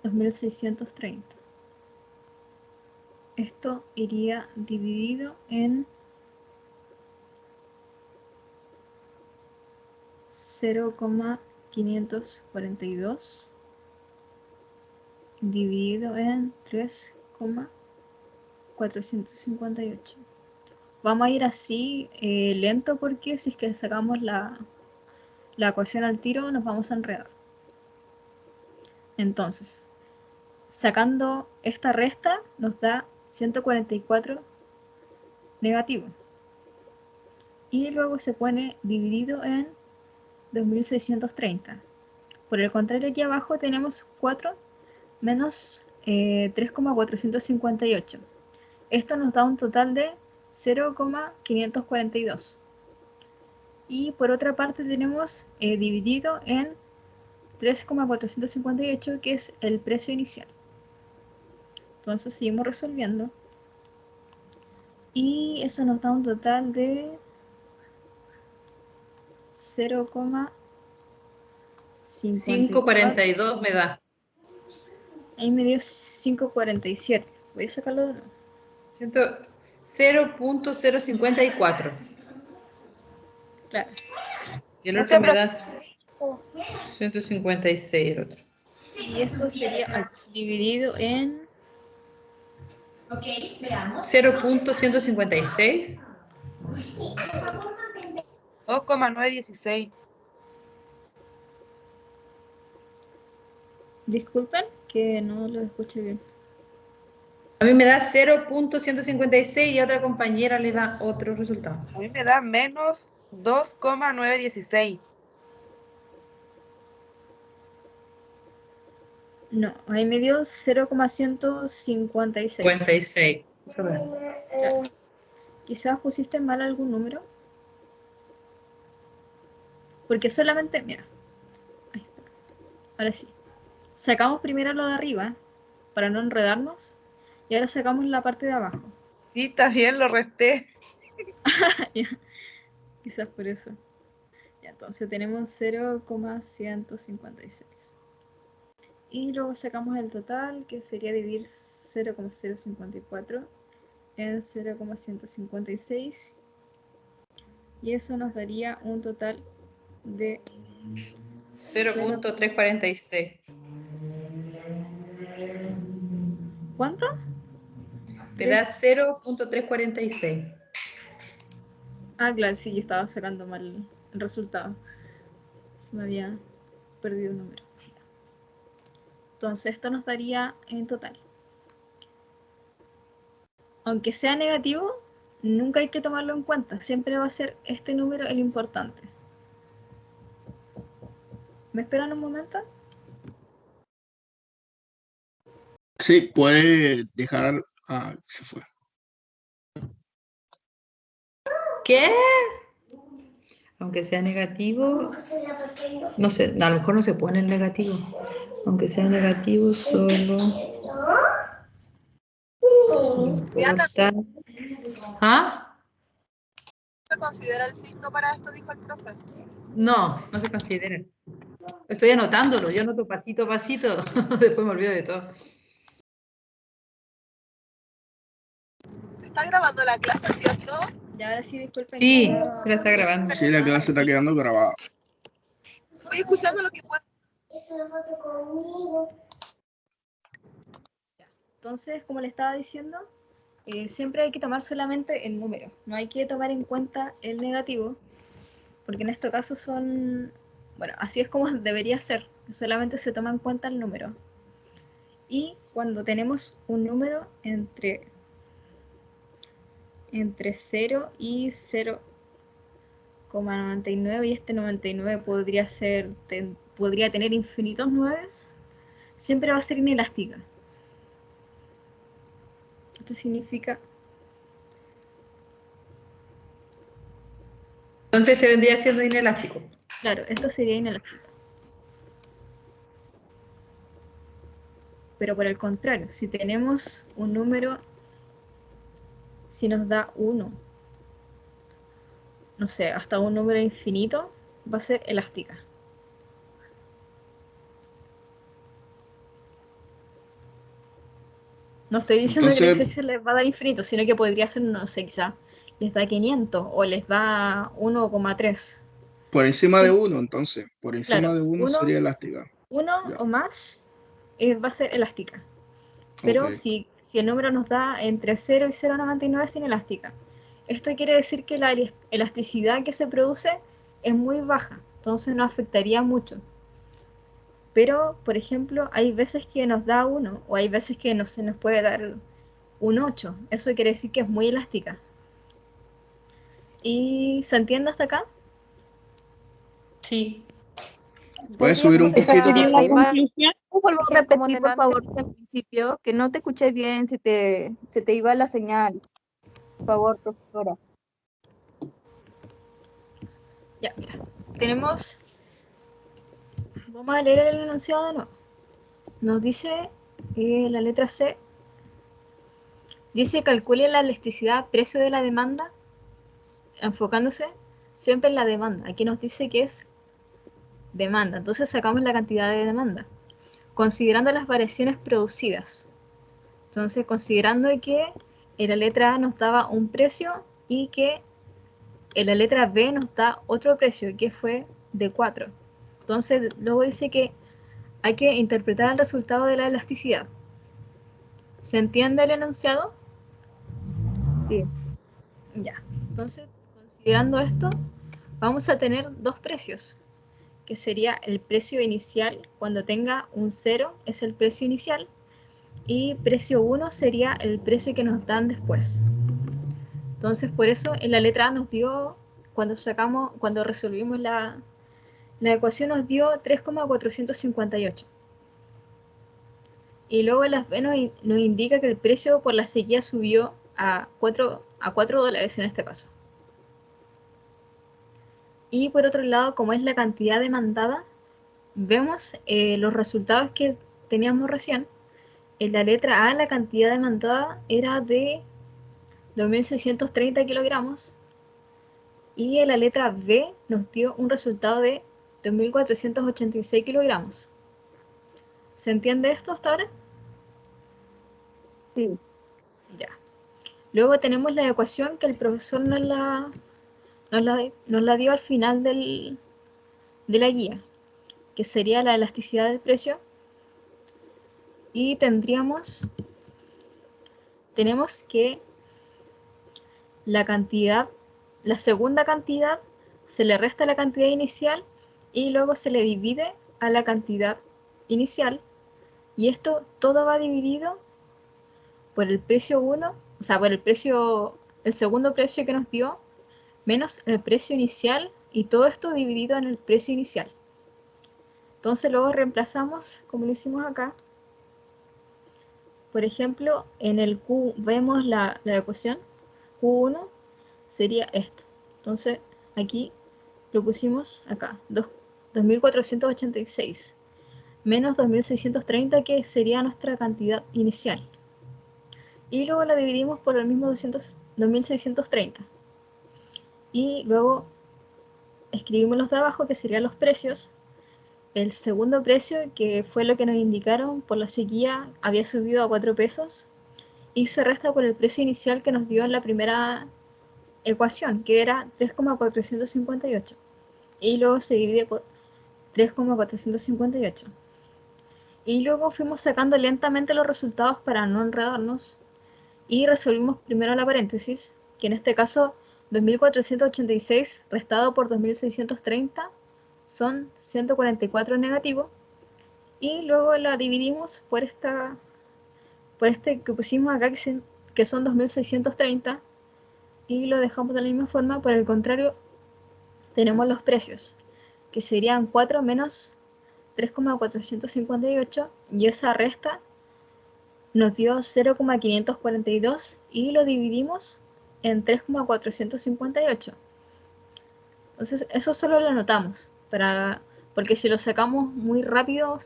2630. Esto iría dividido en 0,542 dividido en 3,458. Vamos a ir así lento, porque si es que sacamos la la ecuación al tiro nos vamos a enredar. Entonces, sacando esta resta nos da 144 negativo. Y luego se pone dividido en 2630. Por el contrario, aquí abajo tenemos 4 menos 3,458. Esto nos da un total de 0,542. Y por otra parte tenemos dividido en 3,458, que es el precio inicial. Entonces seguimos resolviendo. Y eso nos da un total de 5,42 me da. Ahí me dio 5,47. Voy a sacarlo de nuevo. 0.054. Claro. Y el otro me da 156. El otro. Y esto sería dividido en... Ok, veamos. 0.156. 2,916. Disculpen que no lo escuché bien. A mí me da 0.156 y a otra compañera le da otro resultado. A mí me da menos 2,916. No, ahí me dio 0,156. 56. Quizás pusiste mal algún número. Porque solamente, mira. Ahora sí. Sacamos primero lo de arriba para no enredarnos. Y ahora sacamos la parte de abajo. Sí, está bien, lo resté. Ya. Quizás por eso. Ya, entonces tenemos 0,156. Y luego sacamos el total, que sería dividir 0,054 en 0,156. Y eso nos daría un total de 0.346. ¿Cuánto? Me da 0.346. Ah, claro, sí, yo estaba sacando mal el resultado. Se me había perdido el número. Entonces esto nos daría en total. Aunque sea negativo, nunca hay que tomarlo en cuenta. Siempre va a ser este número el importante. ¿Me esperan un momento? Sí, puede dejar. Ah, se fue. ¿Qué? Aunque sea negativo, no sé, a lo mejor no se pone el negativo. Aunque sea negativo, solo importa. ¿Ah? ¿Se considera el signo para esto, dijo el profe? No, no se considera. Estoy anotándolo, yo anoto pasito a pasito, después me olvido de todo. ¿Está grabando la clase, cierto? Ya, ahora sí, disculpen. Sí, se la está grabando. Sí, la clase está quedando grabada. Voy escuchando lo que puedo. Es una foto conmigo. Entonces, como le estaba diciendo, siempre hay que tomar solamente el número. No hay que tomar en cuenta el negativo, porque en este caso son... Bueno, así es como debería ser. Solamente se toma en cuenta el número. Y cuando tenemos un número entre 0 y 0,99, y este 99 podría tener infinitos 9, siempre va a ser inelástica. Esto significa... Entonces te vendría siendo inelástico. Claro, esto sería inelástico. Pero por el contrario, si tenemos un número, si nos da 1, no sé, hasta un número infinito, va a ser elástica. No estoy diciendo que el ejercicio les va a dar infinito, sino que podría ser, no sé, quizá les da 500 o les da 1,3. Por encima Sí. de 1, entonces. Por encima Claro, de 1 sería elástica. 1 o más va a ser elástica. Pero Okay. si el número nos da entre 0 y 0,99 es inelástica. Esto quiere decir que la elasticidad que se produce es muy baja. entonces no afectaría mucho. Pero, por ejemplo, hay veces que nos da 1 o hay veces que no se nos puede dar un 8. Eso quiere decir que es muy elástica. ¿Y se entiende hasta acá? Sí. ¿Puedes subir un ¿Esa poquito, sería por la favor? conclusión? Vuelvo a como repetir, por favor, al principio, que no te escuché bien, se te iba la señal. Por favor, profesora. Ya, mira. Tenemos... Vamos a leer el enunciado de nuevo. Nos dice la letra C. Dice calcule la elasticidad precio de la demanda, enfocándose siempre en la demanda. Aquí nos dice que es demanda, entonces sacamos la cantidad de demanda, considerando las variaciones producidas. Entonces, considerando que en la letra A nos daba un precio y que en la letra B nos da otro precio, que fue de 4. Entonces, luego dice que hay que interpretar el resultado de la elasticidad. ¿Se entiende el enunciado? Sí. Ya. Entonces, considerando esto, vamos a tener dos precios, que sería el precio inicial, cuando tenga un 0 es el precio inicial, y precio 1 sería el precio que nos dan después. Entonces, por eso en la letra A nos dio, cuando resolvimos la ecuación nos dio 3,458. Y luego en las B nos indica que el precio por la sequía subió a 4 dólares en este caso. Y por otro lado, como es la cantidad demandada, vemos los resultados que teníamos recién. En la letra A la cantidad demandada era de 2.630 kilogramos y en la letra B nos dio un resultado de 2.486 kilogramos. ¿Se entiende esto hasta ahora? Sí. Ya. Luego tenemos la ecuación que el profesor nos la dio al final de la guía, que sería la elasticidad del precio. Y tenemos que la segunda cantidad se le resta la cantidad inicial y luego se le divide a la cantidad inicial, y esto todo va dividido por el precio 1, o sea, por el segundo precio que nos dio, menos el precio inicial, y todo esto dividido en el precio inicial. Entonces luego reemplazamos, como lo hicimos acá. Por ejemplo, en el Q vemos la ecuación, Q1 sería esto. Entonces aquí lo pusimos acá, 2.486 menos 2.630, que sería nuestra cantidad inicial. Y luego la dividimos por el mismo 2.630. Y luego escribimos los de abajo, que serían los precios. El segundo precio, que fue lo que nos indicaron por la sequía, había subido a 4 pesos. Y se resta por el precio inicial que nos dio en la primera ecuación, que era 3,458. Y luego se divide por 3,458. Y luego fuimos sacando lentamente los resultados para no enredarnos. Y resolvimos primero la paréntesis, que en este caso 2.486 restado por 2.630 son 144 negativo. Y luego la dividimos por este que pusimos acá, que son 2.630, y lo dejamos de la misma forma. Por el contrario, tenemos los precios, que serían 4 menos 3,458, y esa resta nos dio 0,542 y lo dividimos en 3,458. Entonces eso solo lo anotamos, porque si lo sacamos muy rápido,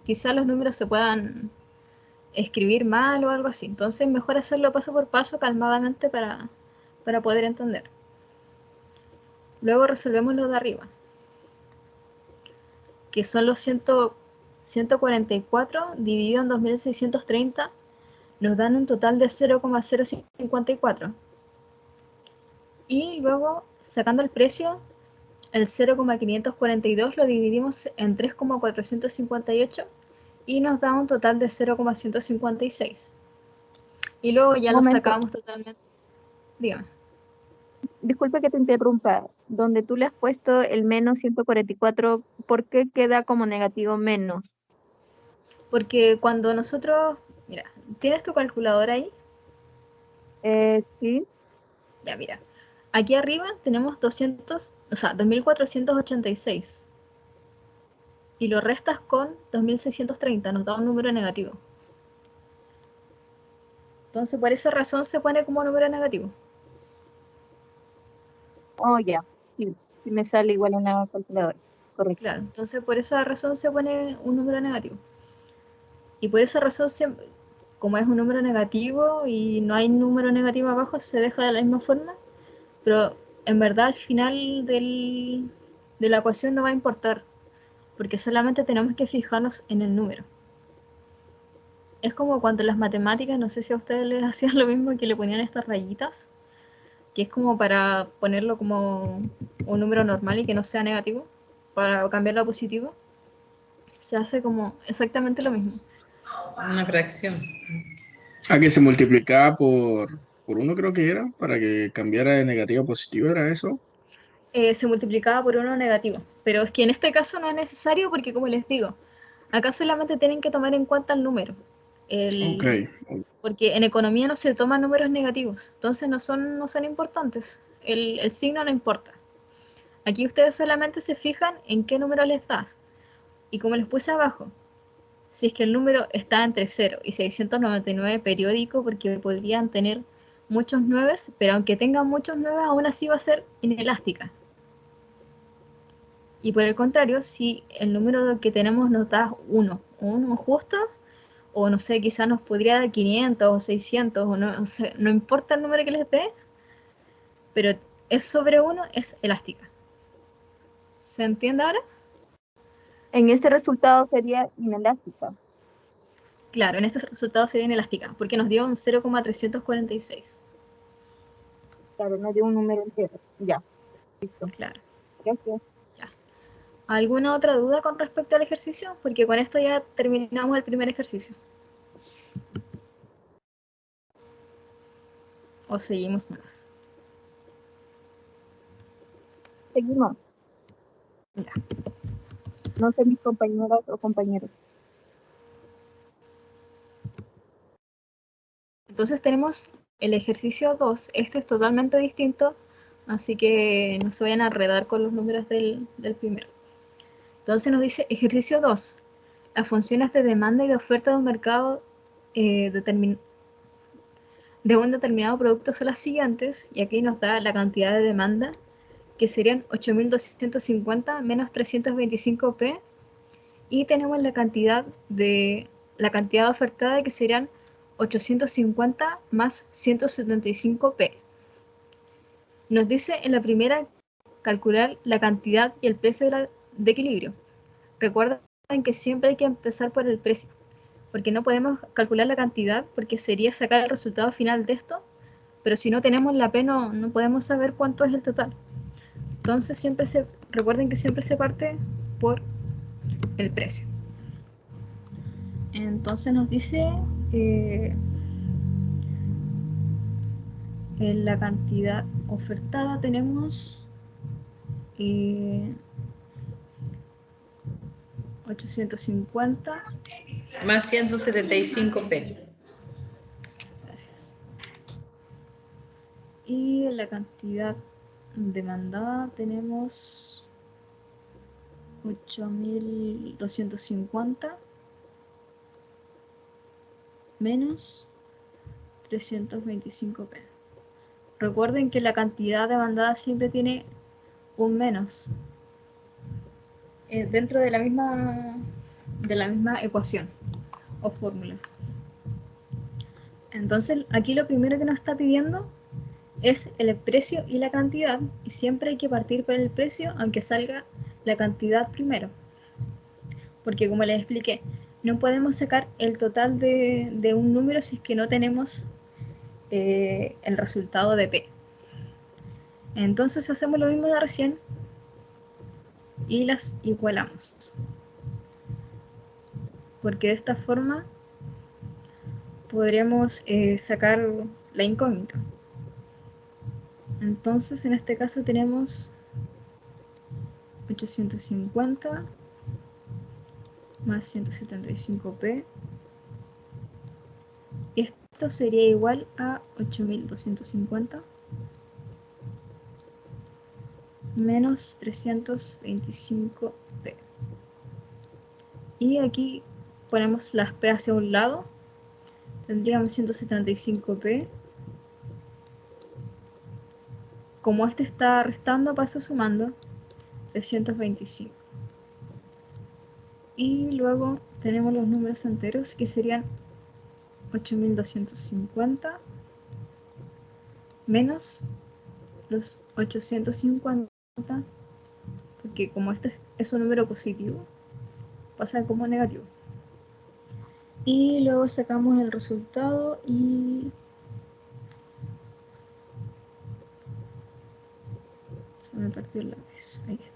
quizás los números se puedan escribir mal o algo así. Entonces mejor hacerlo paso por paso, calmadamente, para poder entender. Luego resolvemos lo de arriba, que son los 144 dividido en 2.630, nos dan un total de 0,054. Y luego, sacando el precio, el 0,542 lo dividimos en 3,458 y nos da un total de 0,156. Y luego ya lo sacamos totalmente. Dígame. disculpe que te interrumpa, donde tú le has puesto el menos 144, ¿por qué queda como negativo menos? Porque cuando nosotros, mira, ¿tienes tu calculadora ahí? Sí. Ya, mira. Aquí arriba tenemos 2486. Y lo restas con 2630, nos da un número negativo. Entonces, por esa razón se pone como número negativo. Oh, ya. Sí, sí me sale igual en la calculadora. Correcto. Claro, entonces por esa razón se pone un número negativo. Y por esa razón, como es un número negativo y no hay número negativo abajo, se deja de la misma forma. Pero en verdad al final de la ecuación no va a importar, porque solamente tenemos que fijarnos en el número. Es como cuando en las matemáticas, no sé si a ustedes les hacían lo mismo, que le ponían estas rayitas, que es como para ponerlo como un número normal y que no sea negativo, para cambiarlo a positivo. Se hace como exactamente lo mismo. Una fracción. A que se multiplicaba por uno, creo que era, para que cambiara de negativo a positivo, ¿era eso? Se multiplicaba por uno negativo, pero es que en este caso no es necesario porque, como les digo, acá solamente tienen que tomar en cuenta el número. Ok. Porque en economía no se toman números negativos, entonces no son importantes. El signo no importa. Aquí ustedes solamente se fijan en qué número les das. Y como les puse abajo, si es que el número está entre 0 y 699 periódico, porque podrían tener muchos 9, pero aunque tengan muchos 9, aún así va a ser inelástica. Y por el contrario, si el número que tenemos nos da 1 justo, o no sé, quizás nos podría dar 500 o 600, o no, no importa el número que les dé, pero es sobre 1, es elástica. ¿Se entiende ahora? En este resultado sería inelástica. Claro, en este resultado sería inelástica, porque nos dio un 0,346. Claro, no dio un número entero. Ya. Listo. Claro. Gracias. Ya. ¿Alguna otra duda con respecto al ejercicio? Porque con esto ya terminamos el primer ejercicio. ¿O seguimos más? Seguimos. Ya. No sé mis compañeras o compañeros. Entonces tenemos el ejercicio 2. Este es totalmente distinto, así que no se vayan a enredar con los números del primero. Entonces nos dice ejercicio 2. Las funciones de demanda y de oferta de un mercado de un determinado producto son las siguientes, y aquí nos da la cantidad de demanda, que serían 8.250 menos 325p, y tenemos la cantidad ofertada, que serían 850 más 175p. Nos dice en la primera calcular la cantidad y el precio de equilibrio. Recuerden que siempre hay que empezar por el precio, porque no podemos calcular la cantidad porque sería sacar el resultado final de esto, pero si no tenemos la P no podemos saber cuánto es el total. Entonces recuerden que siempre se parte por el precio. Entonces nos dice en la cantidad ofertada tenemos 850 más 175p. Gracias. Y en la cantidad demandada tenemos 8.250 menos 325p. Recuerden que la cantidad demandada siempre tiene un menos dentro de la misma ecuación o fórmula. Entonces aquí lo primero que nos está pidiendo es el precio y la cantidad, y siempre hay que partir por el precio aunque salga la cantidad primero, porque como les expliqué, no podemos sacar el total de un número si es que no tenemos el resultado de P. Entonces hacemos lo mismo de recién y las igualamos, porque de esta forma podremos sacar la incógnita. Entonces, en este caso tenemos 850 más 175p. Esto sería igual a 8250 menos 325p. Y aquí ponemos las p hacia un lado. Tendríamos 175p. Como este está restando, pasa sumando 325. Y luego tenemos los números enteros, que serían 8250 menos los 850, porque como este es un número positivo, pasa como negativo. Y luego sacamos el resultado y se me partió el lápiz. Ahí está.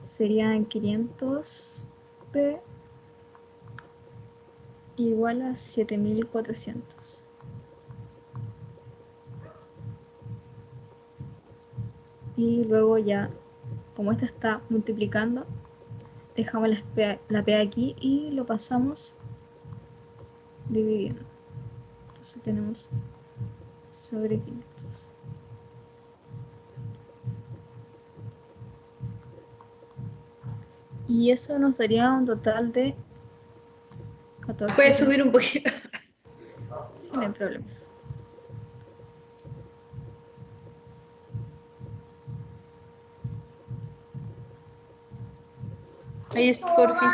Serían 500p igual a 7400. Y luego ya, como esta está multiplicando, dejamos la p aquí y lo pasamos dividiendo. Entonces tenemos sobre 500. Y eso nos daría un total de 14. ¿Puedes subir un poquito? Sí, no hay problema. Ahí es, porfis.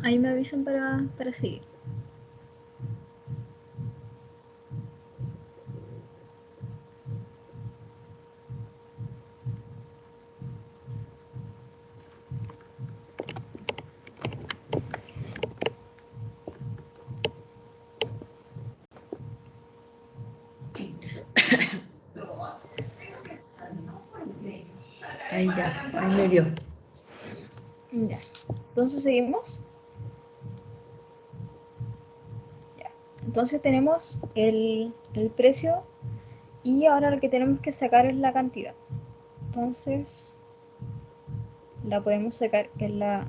Ahí me avisan para seguir. Ahí ya, ahí me dio. Ya. Entonces seguimos. Ya. Entonces tenemos el precio y ahora lo que tenemos que sacar es la cantidad. Entonces la podemos sacar en la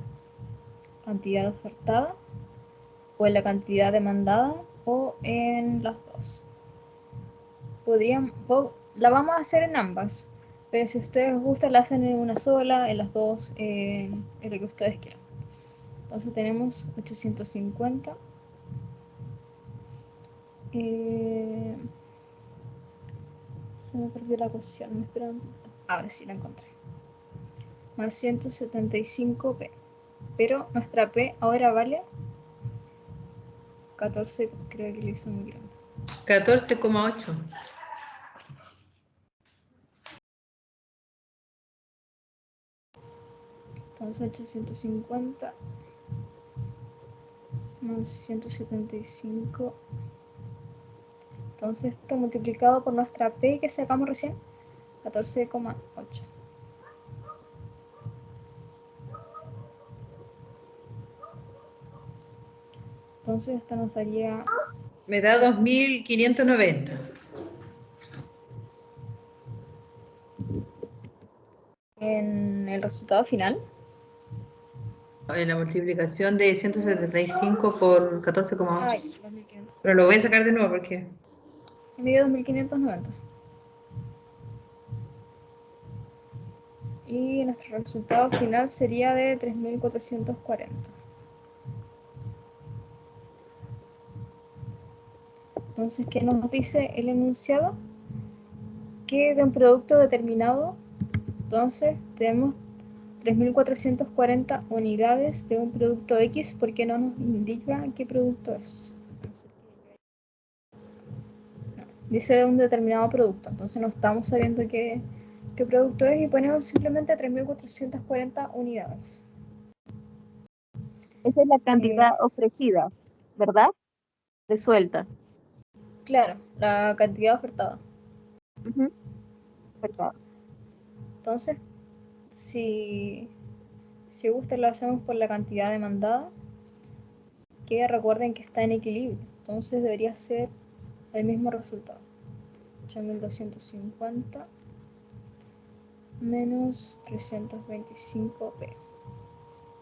cantidad ofertada o en la cantidad demandada o en las dos. La vamos a hacer en ambas, pero si ustedes gustan la hacen en una sola, en las dos, en lo que ustedes quieran. Entonces tenemos 850 se me perdió la ecuación, me esperan. Ahora sí la encontré. Más 175p, pero nuestra p ahora vale 14, creo que lo hice muy grande. 14,8. Entonces 850 más 175. Entonces esto multiplicado por nuestra p que sacamos recién, 14,8. Entonces esto nos daría... Me da 2.590. En el resultado final. En la multiplicación de 175 por 14,8. Pero lo voy a sacar de nuevo porque... Me dio 2.590. Y nuestro resultado final sería de 3.440. Entonces, ¿qué nos dice el enunciado? Que de un producto determinado, Entonces tenemos 3.440 unidades de un producto X porque no nos indica qué producto es. No, dice de un determinado producto, entonces no estamos sabiendo qué producto es y ponemos simplemente 3.440 unidades. Esa es la cantidad ofrecida, ¿verdad? Resuelta. Claro, la cantidad ofertada. Ofertada. Entonces, si gusta lo hacemos por la cantidad demandada, que recuerden que está en equilibrio, entonces debería ser el mismo resultado. 8.250 menos 325P.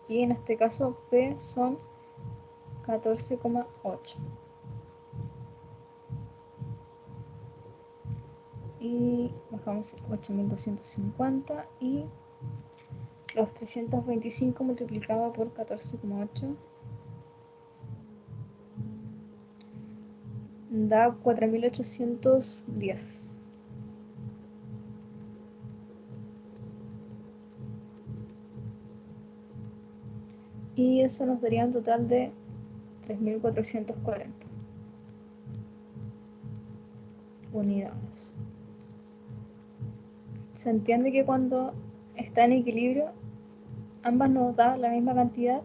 Y en este caso P son 14,8. Y bajamos 8.250 y los 325 multiplicado por 14,8 da 4.810. Y eso nos daría un total de 3.440 unidades. Se entiende que cuando está en equilibrio, ambas nos da la misma cantidad,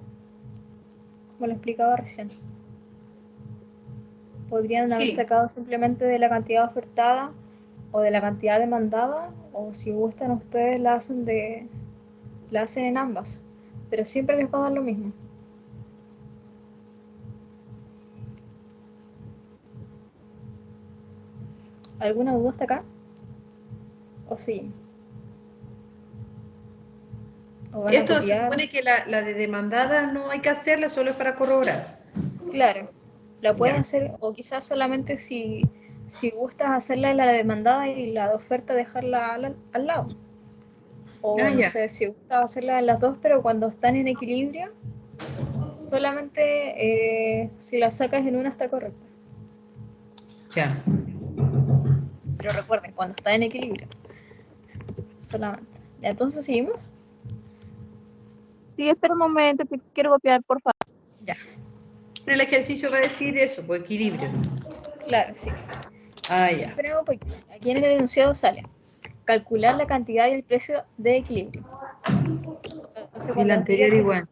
como lo explicaba recién. Podrían haber sacado simplemente de la cantidad ofertada o de la cantidad demandada, o si gustan ustedes la hacen en ambas, pero siempre les va a dar lo mismo. ¿Alguna duda hasta acá? ¿O seguimos? Esto se supone que la de demandada no hay que hacerla, solo es para corroborar. Claro, la pueden hacer, o quizás solamente si gustas hacerla la demandada y la de oferta dejarla al lado. O no sé, si gustas hacerla en las dos, pero cuando están en equilibrio, solamente si la sacas en una está correcta. Ya. Pero recuerden, cuando está en equilibrio. Solamente. ¿Ya, entonces seguimos? Sí, espera un momento, que quiero copiar, por favor. Ya. El ejercicio va a decir eso, por equilibrio. Claro, sí. Ah, ya. Esperemos porque aquí en el enunciado sale calcular la cantidad y el precio de equilibrio. Entonces, Y la anterior igual.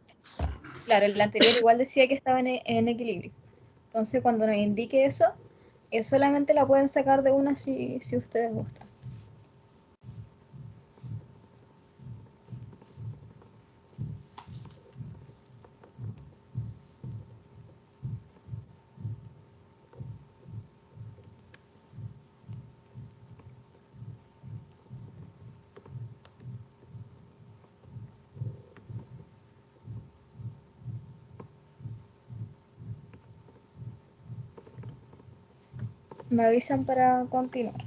Claro, el anterior igual decía que estaba en equilibrio. Entonces, cuando nos indique eso, solamente la pueden sacar de una si ustedes gustan. Me avisan para continuar.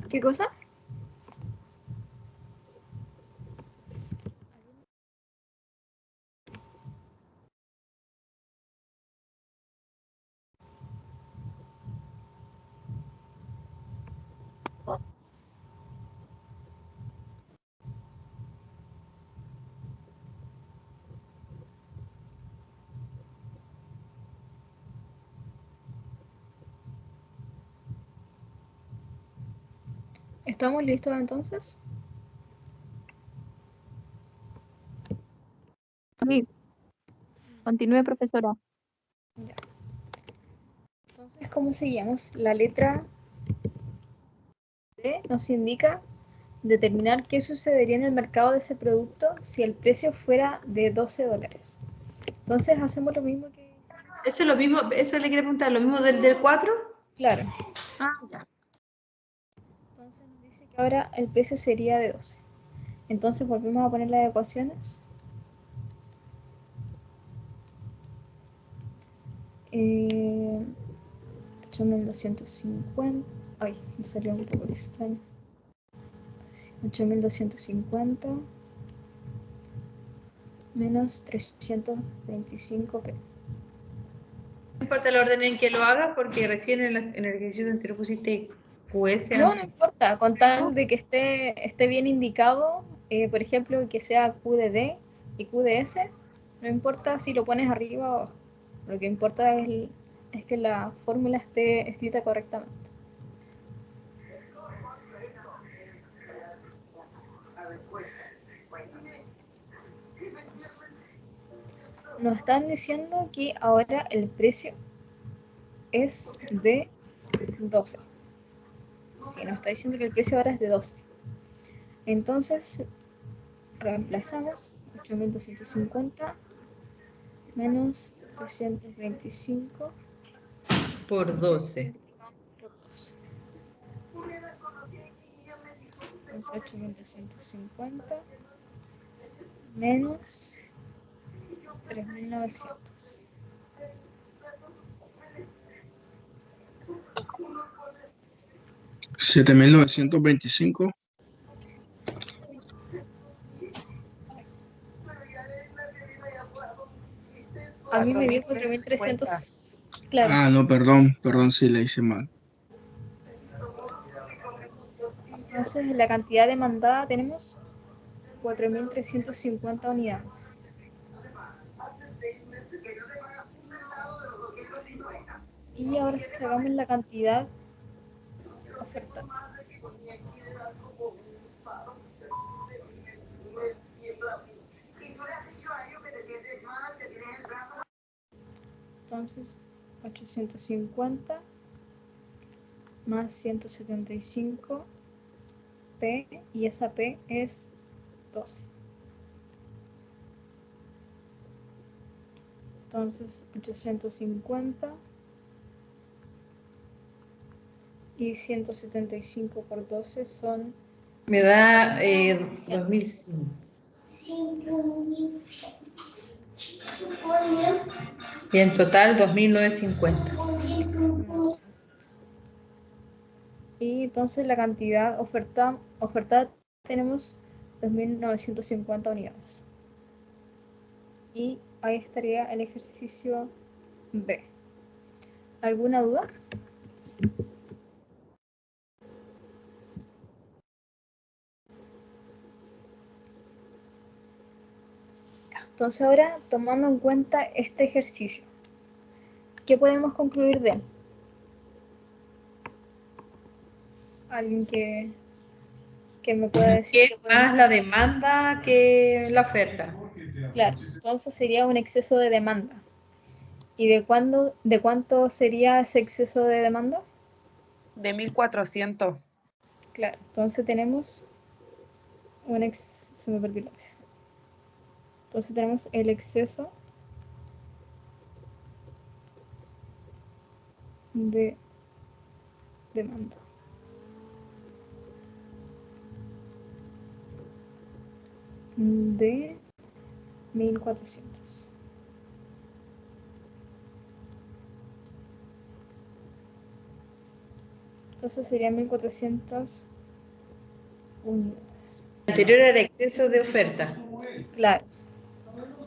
¿Qué cosa? ¿Estamos listos entonces? Sí. Continúe, profesora. Ya. Entonces, ¿cómo seguimos? La letra D nos indica determinar qué sucedería en el mercado de ese producto si el precio fuera de $12. Entonces, hacemos lo mismo que... Eso es lo mismo, eso le quería preguntar, ¿lo mismo del 4? Claro. Ah, ya. Entonces nos dice que ahora el precio sería de 12. Entonces volvemos a poner las ecuaciones. Eh, 8250. Ay, me salió un poco extraño. 8250 menos 325p. No importa el orden en que lo hagas, porque recién en el ejercicio anterior pusiste QS. No, no importa, con tal de que esté bien indicado, por ejemplo, que sea QDD y QDS, no importa si lo pones arriba o abajo. Lo que importa es que la fórmula esté escrita correctamente. Entonces, nos están diciendo que ahora el precio es de 12. Sí, nos está diciendo que el precio ahora es de 12. Entonces, reemplazamos 8250 menos 325 por 12. Es 8250 menos 3900. $7,925. A mí me dio 4300. Claro. Ah, no, perdón, sí le hice mal. Entonces, la cantidad demandada tenemos 4350 unidades. Y ahora sacamos la cantidad ofertada. Entonces, 850 más 175 P, y esa P es 12. Entonces, 850 y 175 por 12 son... Me da 2005. Y en total 2.950. Y entonces la cantidad ofertada tenemos 2.950 unidades. Y ahí estaría el ejercicio B. ¿Alguna duda? Entonces ahora, tomando en cuenta este ejercicio, ¿qué podemos concluir de él? ¿Alguien que me pueda decir? Que es más la demanda que la oferta. Claro, entonces sería un exceso de demanda. ¿Y de cuánto sería ese exceso de demanda? De 1400. Claro, entonces tenemos se me perdió el lápiz. Entonces tenemos el exceso de demanda. De 1400. Entonces serían 1400 unidades. Anterior era exceso de oferta. Claro,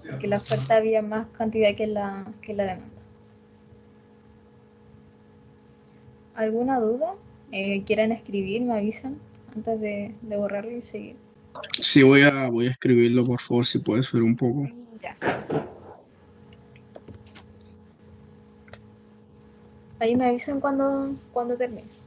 porque la oferta había más cantidad que la demanda. ¿Alguna duda? ¿Quieren escribir? Me avisan antes de borrarlo y seguir. Sí, voy a escribirlo, por favor, si puedes ver un poco. Ya. Ahí me avisan cuando termine.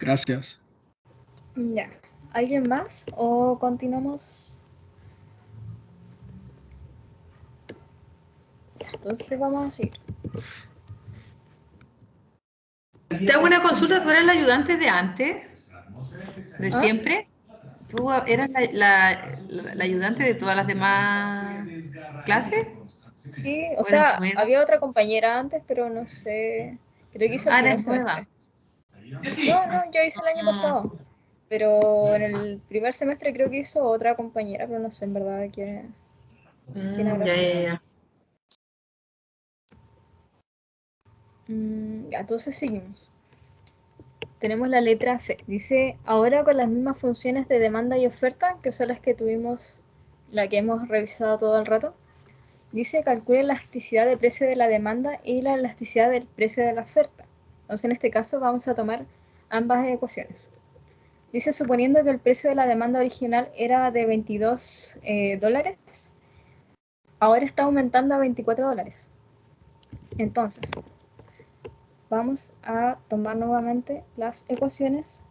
Gracias. Ya. ¿Alguien más o continuamos? Entonces vamos a seguir. Te hago una consulta, ¿tú eras la ayudante de antes? ¿De siempre? ¿Tú eras la ayudante de todas las demás clases? Sí, o sea, había otra compañera antes, pero no sé. Creo que hizo el primer semestre. No, yo hice el año pasado. Pero en el primer semestre creo que hizo otra compañera, pero no sé en verdad quién habrá sido. Ya, entonces seguimos. Tenemos la letra C. Dice, ahora con las mismas funciones de demanda y oferta, que son las que tuvimos, la que hemos revisado todo el rato. Dice, calcule la elasticidad de precio de la demanda y la elasticidad del precio de la oferta. Entonces en este caso vamos a tomar ambas ecuaciones. Dice, suponiendo que el precio de la demanda original era de $22, ahora está aumentando a $24. Entonces, vamos a tomar nuevamente las ecuaciones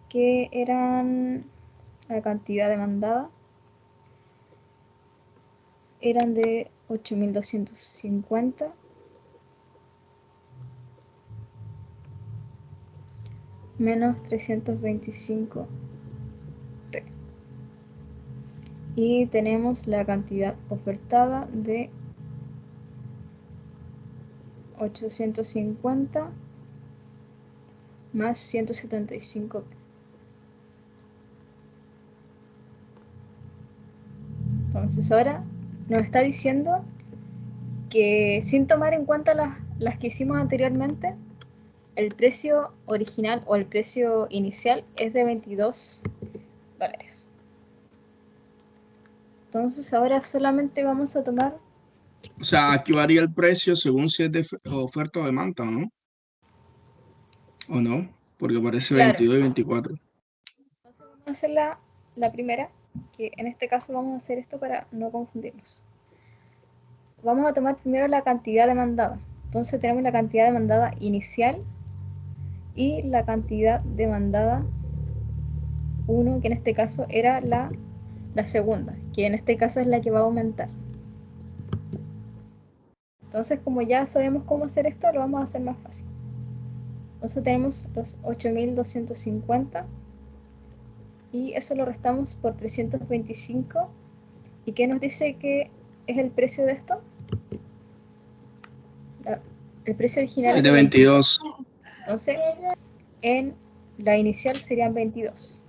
que eran la cantidad demandada. Eran de 8.250 menos 325 P. Y tenemos la cantidad ofertada de 850 más 175 P. Entonces ahora nos está diciendo que sin tomar en cuenta las que hicimos anteriormente, el precio original o el precio inicial es de $22. Entonces ahora solamente vamos a tomar... O sea, aquí varía el precio según si es de oferta o demanda, ¿no? ¿O no? Porque parece Claro. 22 y 24. Entonces vamos a hacer la primera, que en este caso vamos a hacer esto para no confundirnos. Vamos a tomar primero la cantidad demandada. Entonces tenemos la cantidad demandada inicial y la cantidad demandada 1, que en este caso era la segunda, que en este caso es la que va a aumentar. Entonces, como ya sabemos cómo hacer esto, lo vamos a hacer más fácil. Entonces tenemos los 8.250 y eso lo restamos por 325. ¿Y qué nos dice que es el precio de esto? El precio original es de 22. Entonces, en la inicial serían 22.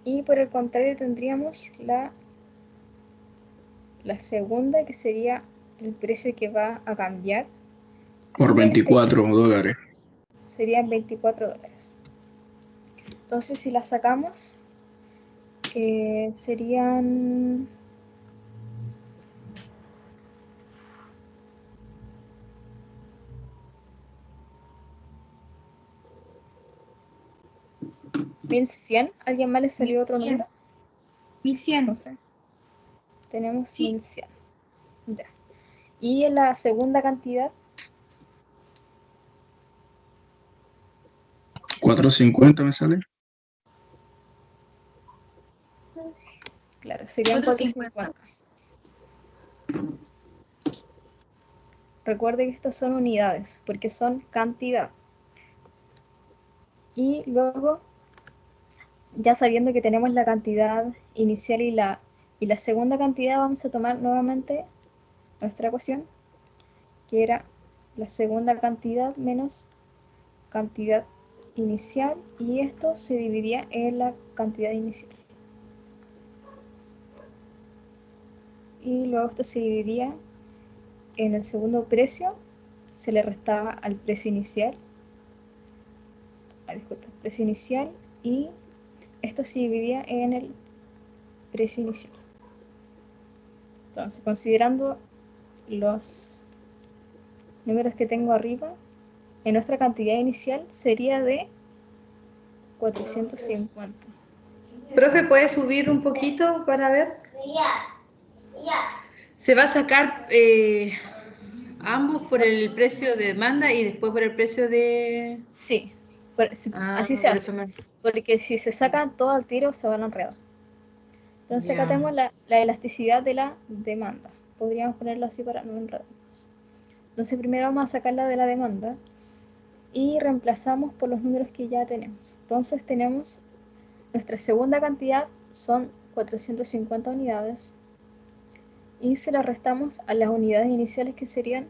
Y por el contrario tendríamos la segunda, que sería el precio que va a cambiar. Por $24. Serían $24. Entonces, si la sacamos, serían... ¿1100? ¿Alguien más le salió otro número? 1100. Entonces, tenemos 1100. Ya. Y en la segunda cantidad, 450 me sale. claro, serían 450. Recuerde que estas son unidades, porque son cantidad. Y luego, ya sabiendo que tenemos la cantidad inicial y la segunda cantidad, vamos a tomar nuevamente nuestra ecuación, que era la segunda cantidad menos cantidad inicial, y esto se dividía en la cantidad inicial. Y luego esto se dividía en el segundo precio, se le restaba al precio inicial. Disculpa, precio inicial, y esto se dividía en el precio inicial. Entonces, considerando los números que tengo arriba, en nuestra cantidad inicial sería de 450. Profe, ¿puede subir un poquito para ver? Se va a sacar ambos por el precio de demanda y después por el precio de... Sí, Así se hace. Porque si se sacan todo al tiro, se van a enredar. Entonces acá tenemos la elasticidad de la demanda. Podríamos ponerlo así para no enredarnos. Entonces primero vamos a sacarla de la demanda y reemplazamos por los números que ya tenemos. Entonces tenemos nuestra segunda cantidad son 450 unidades y se la restamos a las unidades iniciales que serían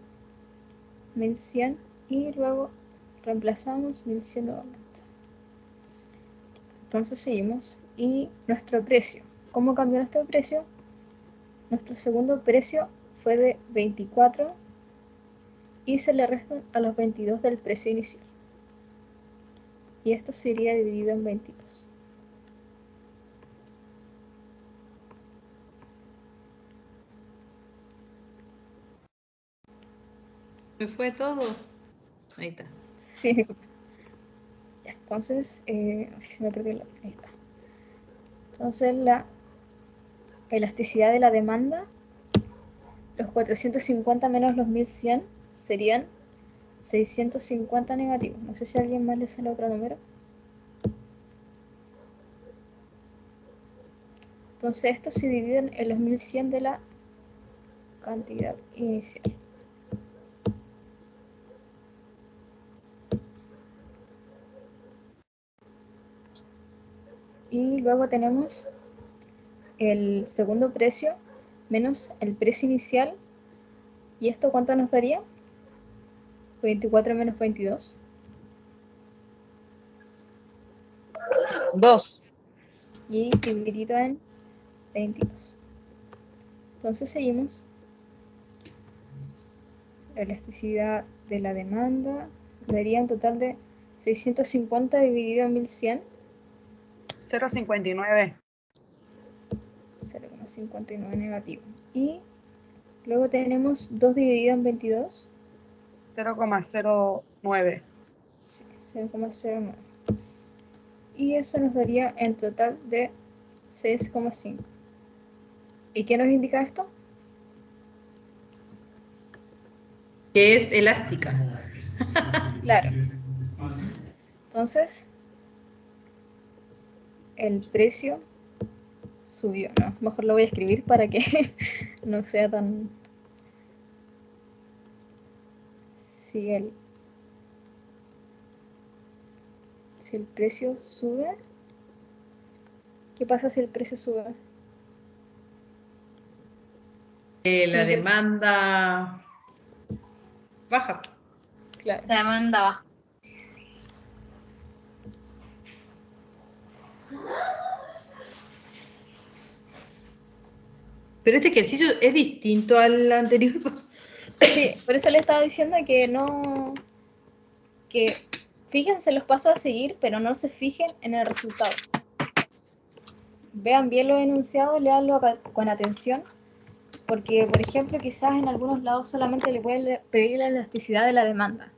1100 y luego reemplazamos 1100 nuevamente. Entonces seguimos y nuestro precio. ¿Cómo cambió nuestro precio? Nuestro segundo precio fue de 24 y se le restan a los 22 del precio inicial. Y esto sería dividido en 22. ¿Me fue todo? Ahí está. Sí. Ya, entonces, se me perdió ahí está. Entonces la elasticidad de la demanda, los 450 menos los 1100 serían 650 negativos. No sé si a alguien más le sale otro número. Entonces estos se dividen en los 1100 de la cantidad inicial. Y luego tenemos el segundo precio menos el precio inicial. ¿Y esto cuánto nos daría? 24 menos 22. 2. Y dividido en 22. Entonces seguimos. La elasticidad de la demanda daría un total de 650 dividido en 1100. 0,59. 0,59 negativo. Y luego tenemos 2 dividido en 22. 0,09. Sí, 0,09. Y eso nos daría en total de 6,5. ¿Y qué nos indica esto? Que es elástica. Claro. Entonces, el precio subió. No, mejor lo voy a escribir para que no sea tan... Si el precio sube, ¿qué pasa si el precio sube? La demanda baja. Claro. La demanda baja. Pero este ejercicio es distinto al anterior. Sí, por eso le estaba diciendo que no... Que fíjense los pasos a seguir, pero no se fijen en el resultado. Vean bien los enunciados, leanlo con atención, porque, por ejemplo, quizás en algunos lados solamente le pueden pedir la elasticidad de la demanda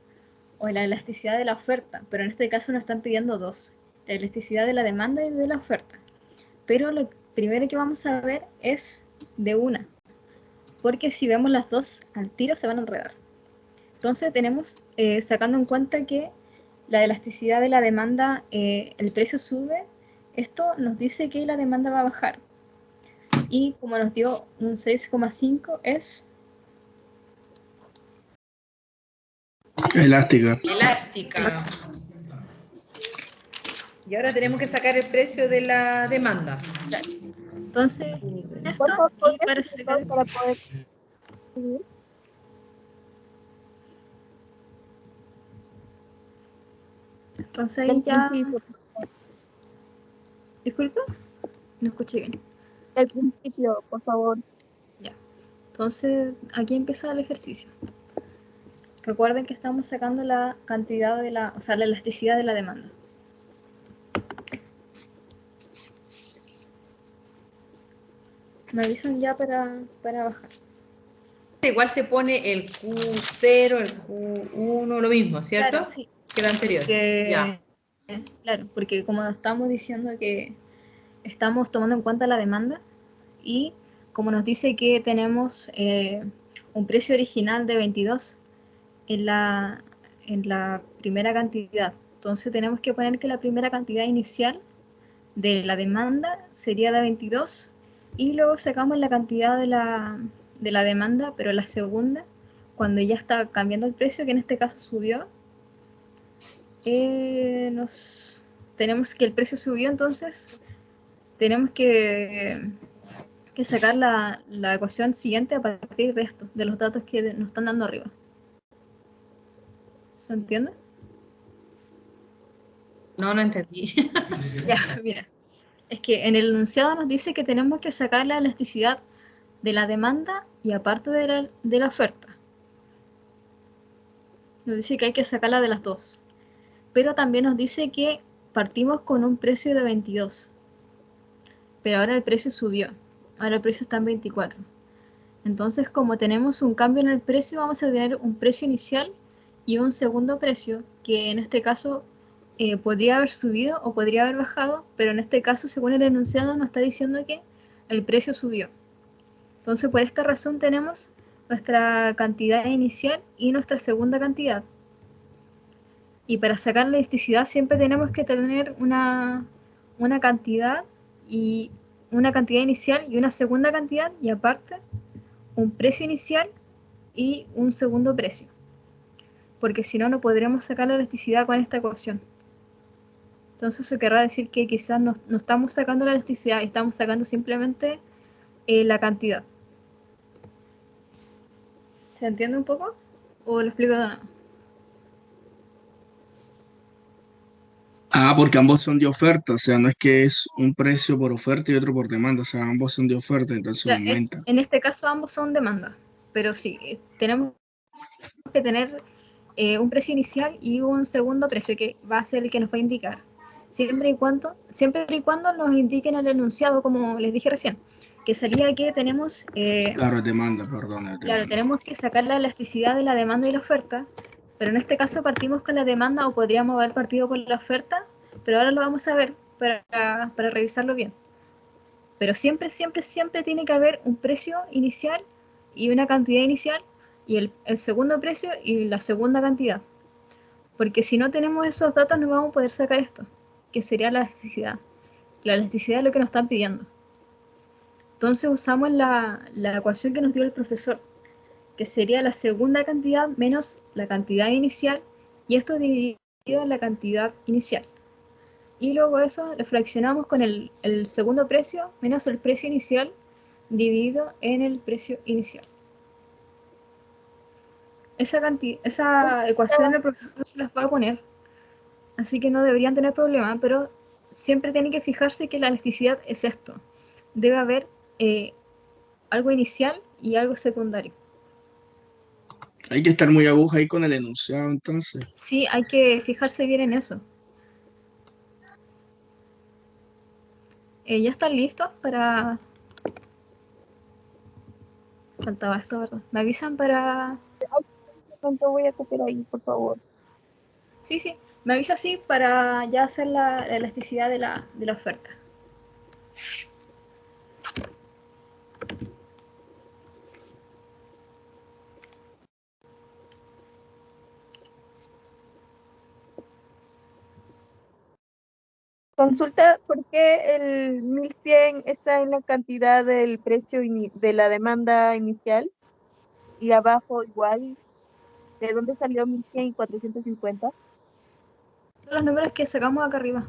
o la elasticidad de la oferta, pero en este caso nos están pidiendo dos, la elasticidad de la demanda y de la oferta. Pero lo primero que vamos a ver es de una, porque si vemos las dos al tiro se van a enredar. Entonces tenemos, sacando en cuenta que la elasticidad de la demanda, el precio sube, esto nos dice que la demanda va a bajar. Y como nos dio un 6,5 es... Elástica. Elástica. Y ahora tenemos que sacar el precio de la demanda. Claro. Entonces, esto y parece que... para poder escribir. Entonces ahí ya... Disculpa, no escuché bien. Al principio, por favor. Ya. Entonces, aquí empieza el ejercicio. Recuerden que estamos sacando la cantidad de la... O sea, la elasticidad de la demanda. Me avisan ya para bajar. Igual se pone el Q0, el Q1, lo mismo, ¿cierto? Claro, sí. Que el anterior. Ya. Claro, porque como estamos diciendo que estamos tomando en cuenta la demanda y como nos dice que tenemos un precio original de 22 en la primera cantidad Entonces tenemos que poner que la primera cantidad inicial de la demanda sería de 22 y luego sacamos la cantidad de la demanda, pero la segunda, cuando ya está cambiando el precio, que en este caso subió, tenemos que el precio subió, entonces tenemos que sacar la ecuación siguiente a partir de esto, de los datos que nos están dando arriba. ¿Se entiende? No, no entendí. Ya, mira. Es que en el enunciado nos dice que tenemos que sacar la elasticidad de la demanda y aparte de la oferta. Nos dice que hay que sacarla de las dos. Pero también nos dice que partimos con un precio de 22. Pero ahora el precio subió. Ahora el precio está en 24. Entonces, como tenemos un cambio en el precio, vamos a tener un precio inicial y un segundo precio, que en este caso podría haber subido o podría haber bajado, pero en este caso, según el enunciado, nos está diciendo que el precio subió. Entonces, por esta razón tenemos nuestra cantidad inicial y nuestra segunda cantidad. Y para sacar la elasticidad siempre tenemos que tener una cantidad y una cantidad inicial y una segunda cantidad, y aparte un precio inicial y un segundo precio. Porque si no, no podremos sacar la elasticidad con esta ecuación. Entonces eso querrá decir que quizás no estamos sacando la elasticidad, estamos sacando simplemente la cantidad. ¿Se entiende un poco? ¿O lo explico de nuevo? Porque ambos son de oferta, o sea, no es que es un precio por oferta y otro por demanda, o sea, ambos son de oferta, entonces aumenta. En este caso ambos son demanda, pero sí, tenemos que tener un precio inicial y un segundo precio que va a ser el que nos va a indicar. Siempre y cuando nos indiquen el enunciado, como les dije recién, que sería que tenemos... Claro, demanda, perdón. Claro, tenemos que sacar la elasticidad de la demanda y la oferta, pero en este caso partimos con la demanda o podríamos haber partido con la oferta, pero ahora lo vamos a ver para revisarlo bien. Pero siempre tiene que haber un precio inicial y una cantidad inicial y el segundo precio y la segunda cantidad. Porque si no tenemos esos datos no vamos a poder sacar esto, que sería la elasticidad. La elasticidad es lo que nos están pidiendo. Entonces usamos la ecuación que nos dio el profesor, que sería la segunda cantidad menos la cantidad inicial, y esto dividido en la cantidad inicial. Y luego eso lo fraccionamos con el segundo precio menos el precio inicial dividido en el precio inicial. Esa ecuación el profesor se las va a poner, así que no deberían tener problema, pero siempre tienen que fijarse que la elasticidad es esto. Debe haber algo inicial y algo secundario. Hay que estar muy aguja ahí con el enunciado, entonces. Sí, hay que fijarse bien en eso. ¿Ya están listos para...? Faltaba esto, ¿verdad? ¿Me avisan para...? ¿Cuánto voy a copiar ahí, por favor? Sí, me avisa así para ya hacer la elasticidad de la oferta. Consulta por qué el 1100 está en la cantidad del precio de la demanda inicial y abajo igual. ¿De dónde salió 1100 y 450? Son los números que sacamos acá arriba.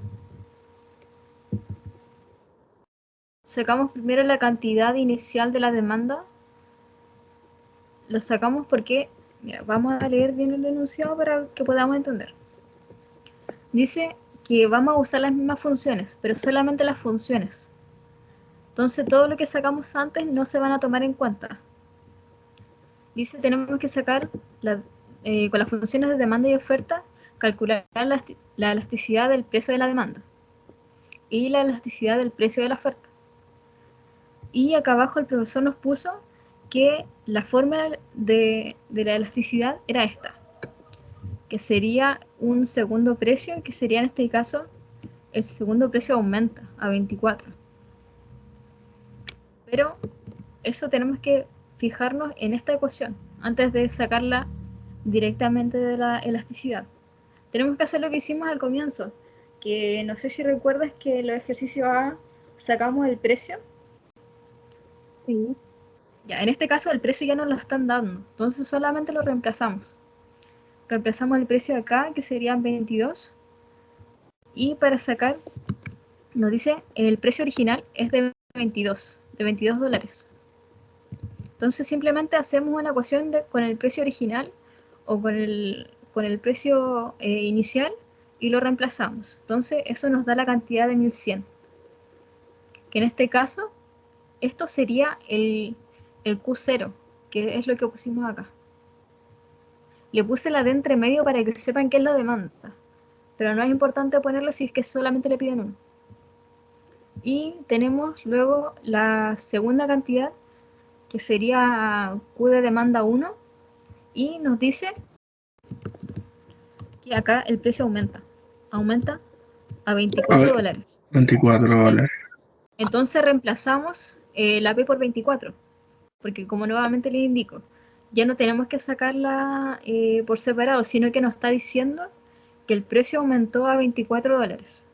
Sacamos primero la cantidad inicial de la demanda. Lo sacamos porque, mira, vamos a leer bien el enunciado para que podamos entender. Dice que vamos a usar las mismas funciones, pero solamente las funciones. Entonces todo lo que sacamos antes no se van a tomar en cuenta. Dice tenemos que sacar con las funciones de demanda y oferta, calcular la elasticidad del precio de la demanda y la elasticidad del precio de la oferta. Y acá abajo el profesor nos puso que la fórmula de la elasticidad era esta, que sería un segundo precio, que sería en este caso el segundo precio aumenta a 24. Pero eso tenemos que fijarnos en esta ecuación antes de sacarla directamente de la elasticidad. tenemos que hacer lo que hicimos al comienzo, que no sé si recuerdas que en los ejercicios A sacamos el precio. Sí. Ya, en este caso el precio ya nos lo están dando, entonces solamente lo reemplazamos. Reemplazamos el precio de acá, que serían 22, y para sacar, nos dice, el precio original es de 22 dólares. Entonces simplemente hacemos una ecuación con el precio original o con el precio inicial y lo reemplazamos. Entonces eso nos da la cantidad de 1100. Que en este caso, esto sería el Q0, que es lo que pusimos acá. Le puse la D entre medio para que sepan qué es la demanda, pero no es importante ponerlo si es que solamente le piden uno. Y tenemos luego la segunda cantidad, que sería Q de demanda 1, y nos dice que acá el precio aumenta a 24 dólares. 24 dólares. Entonces reemplazamos la P por 24, porque como nuevamente les indico, ya no tenemos que sacarla por separado, sino que nos está diciendo que el precio aumentó a 24 dólares.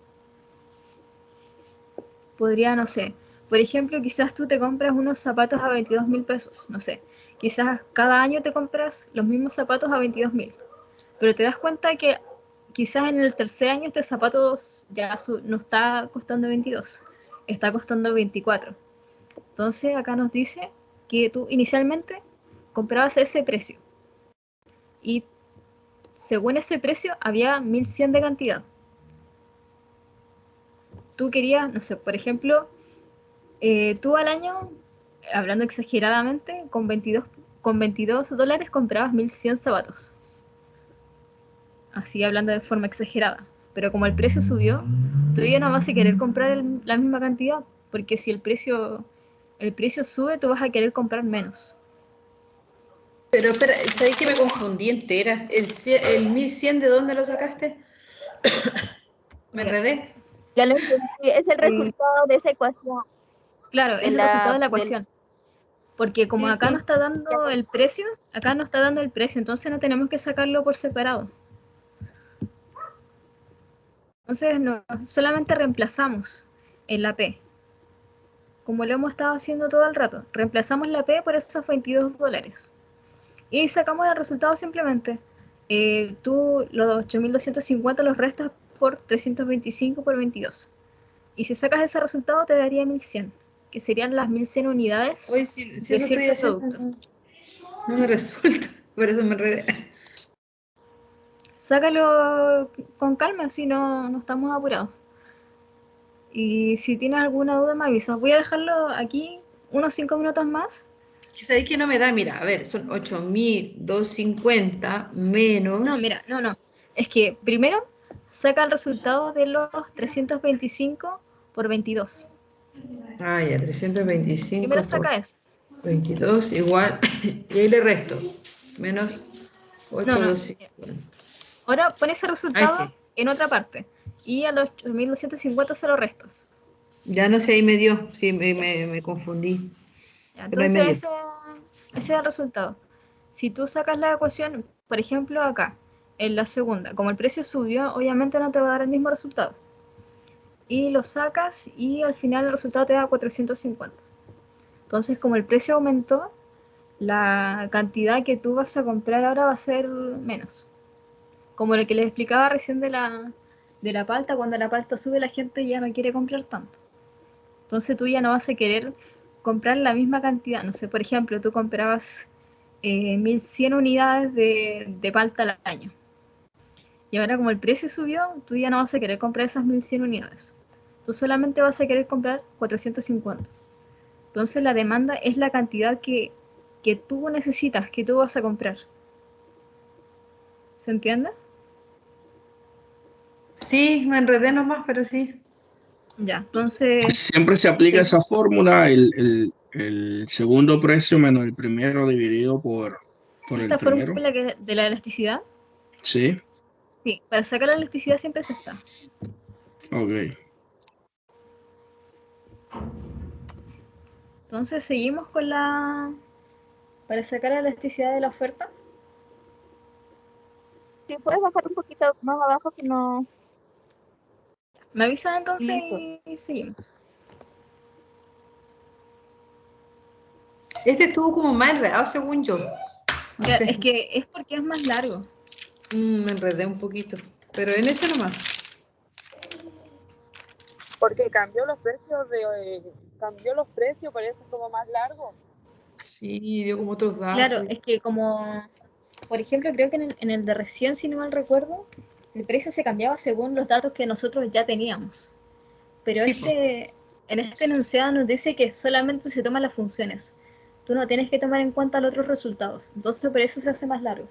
Podría, no sé, por ejemplo, quizás tú te compras unos zapatos a 22.000 pesos, no sé, quizás cada año te compras los mismos zapatos a 22.000, pero te das cuenta que quizás en el tercer año este zapato ya no está costando 22, está costando 24. Entonces acá nos dice que tú inicialmente comprabas ese precio y según ese precio había 1100 de cantidad. Tú querías, no sé, por ejemplo, tú al año, hablando exageradamente, con 22 dólares comprabas 1100 zapatos. Así hablando de forma exagerada. Pero como el precio subió, tú ya no vas a querer comprar la misma cantidad, porque si el precio sube, tú vas a querer comprar menos. Pero espera, ¿sabes que me confundí entera? ¿El 1100 de dónde lo sacaste? Me enredé. Ya lo entendí, es el resultado de esa ecuación. Claro, es el resultado de la ecuación. Porque como acá no está dando el precio, entonces no tenemos que sacarlo por separado. Entonces solamente reemplazamos en la P. Como lo hemos estado haciendo todo el rato. Reemplazamos la P por esos 22 dólares. Y sacamos el resultado simplemente. Tú los 8.250 los restas por 325 por 22. Y si sacas ese resultado te daría 1100, que serían las 1100 unidades Oye, si de eso cierto estoy haciendo, producto. no me resulta, por eso me enredé. Sácalo con calma, si no estamos apurados. Y si tienes alguna duda me avisas. Voy a dejarlo aquí unos 5 minutos más. ¿Sabéis que no me da? Mira, a ver, son 8.250 menos... No, mira, no. Es que primero saca el resultado de los 325 por 22. Ah, ya, 325 Primero por saca eso. 22 igual, y ahí le resto, menos 8.250. Ahora pon ese resultado en otra parte. Y a los 8.250 se lo restas. Ya no sé, ahí me dio, sí, me confundí. Ya, Pero ahí me dio. entonces ese es el resultado. Si tú sacas la ecuación, por ejemplo acá, en la segunda, como el precio subió, obviamente no te va a dar el mismo resultado. Y lo sacas y al final el resultado te da 450. Entonces, como el precio aumentó, la cantidad que tú vas a comprar ahora va a ser menos. Como lo que les explicaba recién de la palta, cuando la palta sube la gente ya no quiere comprar tanto. Entonces tú ya no vas a querer comprar la misma cantidad. No sé, por ejemplo, tú comprabas 1100 unidades de palta al año. Y ahora como el precio subió, tú ya no vas a querer comprar esas 1100 unidades. Tú solamente vas a querer comprar 450. Entonces la demanda es la cantidad que tú necesitas, que tú vas a comprar. ¿Se entiende? Sí, me enredé nomás, pero sí. Ya, entonces... Siempre se aplica esa fórmula, el segundo precio menos el primero dividido por el ¿Esta primero. fórmula de la elasticidad? Sí. Sí, para sacar la elasticidad siempre se está. Ok. Entonces seguimos con para sacar la elasticidad de la oferta. Sí. Si puedes bajar un poquito más abajo que no... Me avisan entonces Listo. y seguimos. Este estuvo como más enredado según yo. No Claro, sé. es que es porque es más largo. Me enredé un poquito. Pero en ese nomás. Porque cambió los precios, parece como más largo. Sí, dio como otros datos. Claro, es que como, por ejemplo, creo que en el de recién, si no mal recuerdo, el precio se cambiaba según los datos que nosotros ya teníamos. Pero en este enunciado nos dice que solamente se toman las funciones. Tú no tienes que tomar en cuenta los otros resultados. Entonces por eso se hace más largo.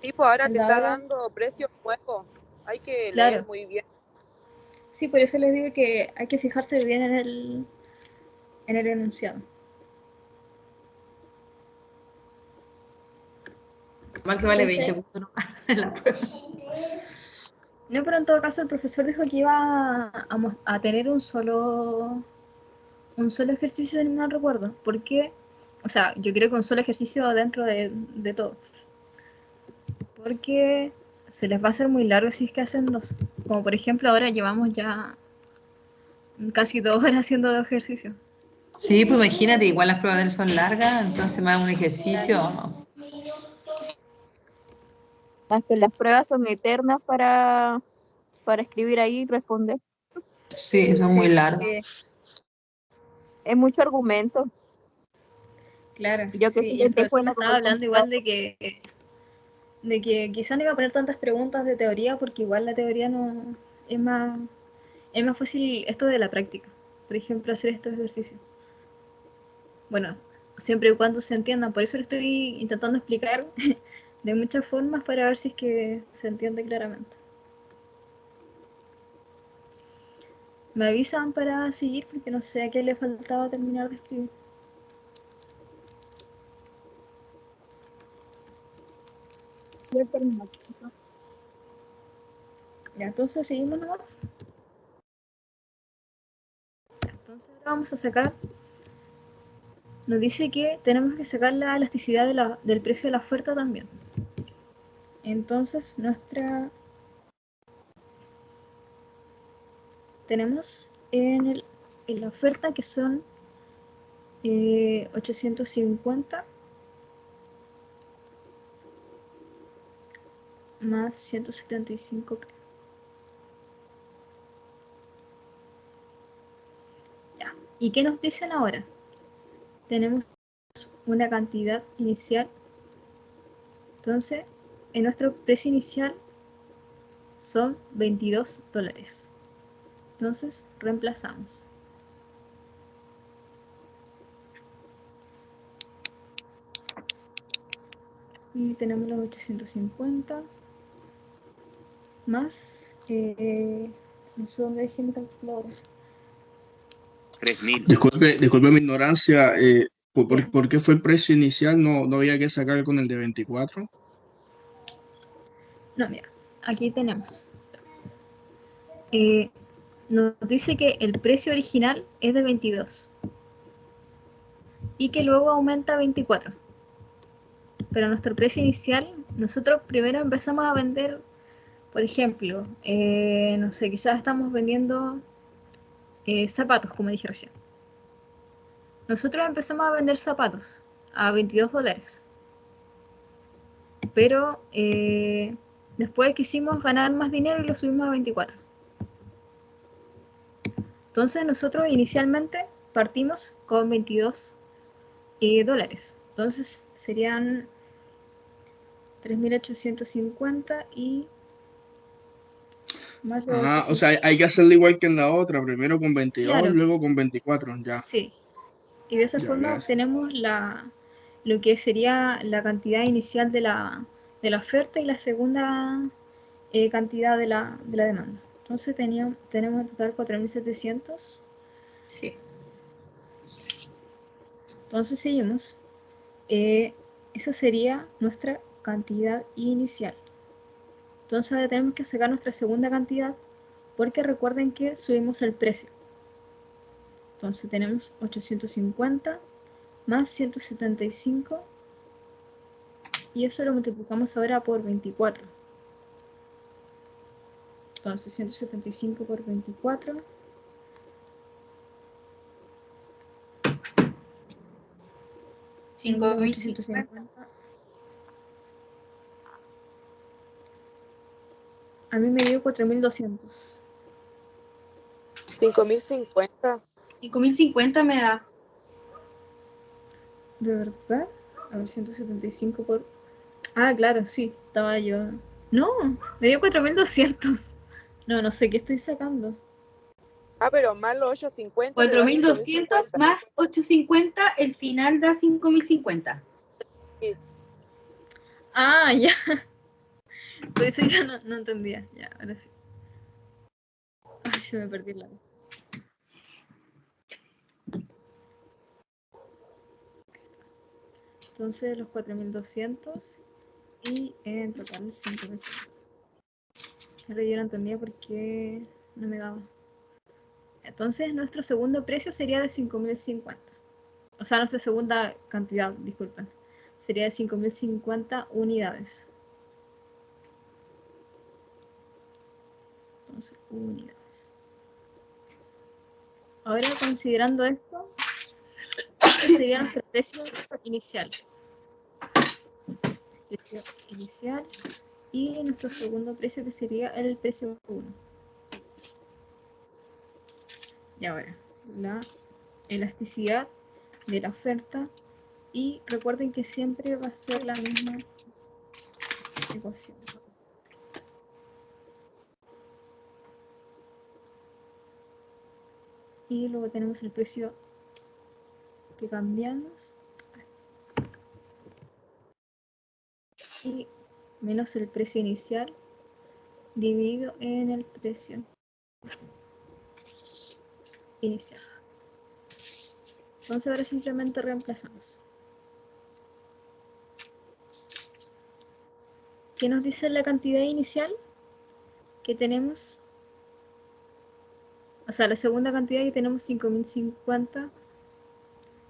Tipo, ahora te está Ahora, dando precios nuevos. Hay que claro. leer muy bien. Sí, por eso les digo que hay que fijarse bien en el enunciado. Mal que vale Entonces, 20 puntos, ¿no? En la prueba. No, pero en todo caso el profesor dijo que iba a tener un solo ejercicio, si no mal recuerdo. Porque, o sea, yo creo que un solo ejercicio dentro de todo. Porque se les va a hacer muy largo si es que hacen dos. Como por ejemplo ahora llevamos ya casi 2 horas haciendo 2 ejercicios. Sí, pues imagínate, igual las pruebas de él son largas, entonces más un ejercicio. Las que las pruebas son eternas para escribir ahí y responder. Sí, son muy largas. Es mucho argumento. Claro, Y yo que sí, soy y el profesor me lentejuela como estaba el hablando igual computador. de que quizá no iba a poner tantas preguntas de teoría porque igual la teoría no es más fácil esto de la práctica. Por ejemplo, hacer estos ejercicios. Bueno, siempre y cuando se entiendan, por eso lo estoy intentando explicar de muchas formas para ver si es que se entiende claramente. Me avisan para seguir porque no sé a qué le faltaba terminar de escribir. Ya, entonces seguimos nomás. Entonces ahora vamos a sacar. Nos dice que tenemos que sacar la elasticidad del precio de la oferta también. Entonces tenemos en la oferta que son 850 más 175. Ya. ¿Y qué nos dicen ahora? Tenemos una cantidad inicial. Entonces, en nuestro precio inicial son $22. Entonces, reemplazamos. Y tenemos los 850 más eso donde dejé mi calculadora. 3.000. Disculpe mi ignorancia. ¿Por qué fue el precio inicial? ¿No había que sacar con el de 24? No, mira, aquí tenemos. Nos dice que el precio original es de 22 y que luego aumenta a 24. Pero nuestro precio inicial, nosotros primero empezamos a vender, por ejemplo, no sé, quizás estamos vendiendo zapatos, como dije recién. Nosotros empezamos a vender zapatos a $22. Pero después quisimos ganar más dinero y lo subimos a 24. Entonces nosotros inicialmente partimos con $22. Entonces serían 3.850 y más de Ajá, o 800. sea, hay que hacerlo igual que en la otra, primero con 22, Claro, luego con 24, ya. sí. Y de esa Ya, forma gracias. obtenemos lo que sería la cantidad inicial de la oferta y la segunda cantidad de la demanda. Entonces tenemos en total 4.700. Sí. Entonces seguimos. Esa sería nuestra cantidad inicial. Entonces ahora tenemos que sacar nuestra segunda cantidad porque recuerden que subimos el precio. Entonces tenemos 850 más 175 Y eso lo multiplicamos ahora por 24. Entonces 175 por 24. Cinco mil 850. A mí me dio 4200. 5050. 5050 me da. ¿De verdad? A ver, 175 por... Ah, claro, sí, estaba yo... No, me dio 4200. No sé qué estoy sacando. Ah, pero más los 850. 4200 más 850, el final da 5050. Sí. Ah, ya. Por eso ya no entendía. Ya, ahora sí. Ay, se me perdió la vez. Entonces los 4200 y en total 5000. Ahora yo no entendía por qué no me daba. Entonces nuestro segundo precio sería de 5050. O sea, nuestra segunda cantidad, disculpen. Sería de 5050 unidades. Entonces, unidades. Ahora considerando esto, este sería nuestro precio inicial. Precio inicial y nuestro segundo precio que sería el precio 1. Y ahora, la elasticidad de la oferta, y recuerden que siempre va a ser la misma ecuación. Y luego tenemos el precio que cambiamos y menos el precio inicial dividido en el precio inicial. Entonces ahora simplemente reemplazamos. ¿Qué nos dice la cantidad inicial que tenemos? O sea, la segunda cantidad que tenemos 5050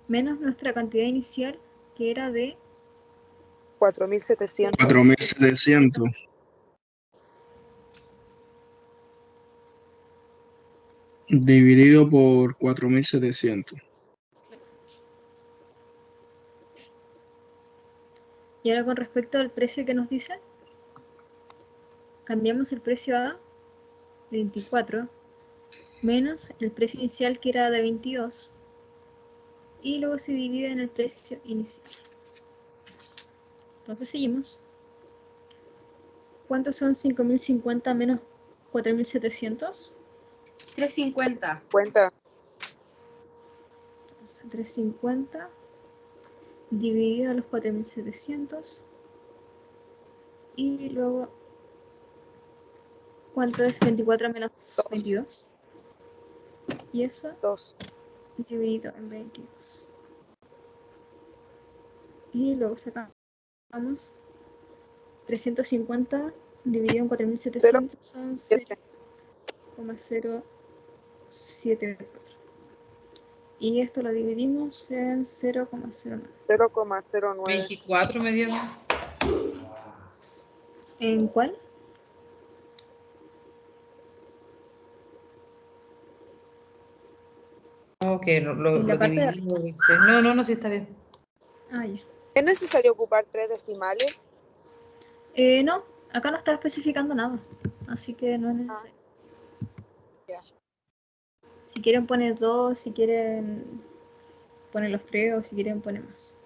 menos nuestra cantidad inicial que era de 4700. 4700. Dividido por 4700. Y ahora con respecto al precio que nos dice, cambiamos el precio a 24 menos el precio inicial que era de 22 y luego se divide en el precio inicial. Entonces seguimos. ¿Cuántos son 5050 menos 4700? 350. Cuenta. Entonces 350 dividido a los 4700 y luego ¿cuánto es 24 menos 22? Y eso 2. dividido en 22. Y luego sacamos 350 dividido en 4700 son 0,074. Y esto lo dividimos en 0,09. 0,09. 24 me dio. ¿En cuál? Ok, ¿En la parte de dividimos. No, sí está bien. Ah, ya. ¿Es necesario ocupar 3 decimales? No, acá no está especificando nada, así que no es necesario. Ya. Si quieren poner 2, si quieren poner los 3 o si quieren poner más.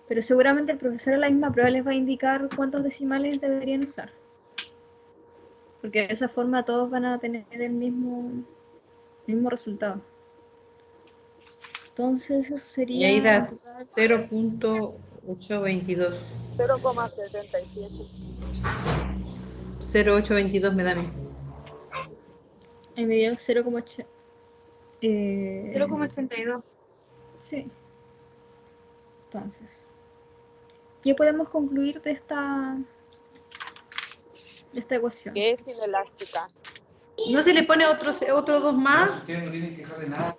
Pero seguramente el profesor a la misma prueba les va a indicar cuántos decimales deberían usar. Porque de esa forma todos van a tener el mismo resultado. Entonces eso sería... Y ahí da 0.822. 0,77. 0.822 me da a mí. Ahí me dio 0,8. 0,82. Sí. Entonces, ¿qué podemos concluir de esta ecuación? Que es inelástica. ¿No se le pone otros 2 más? No tienen que dejarle nada.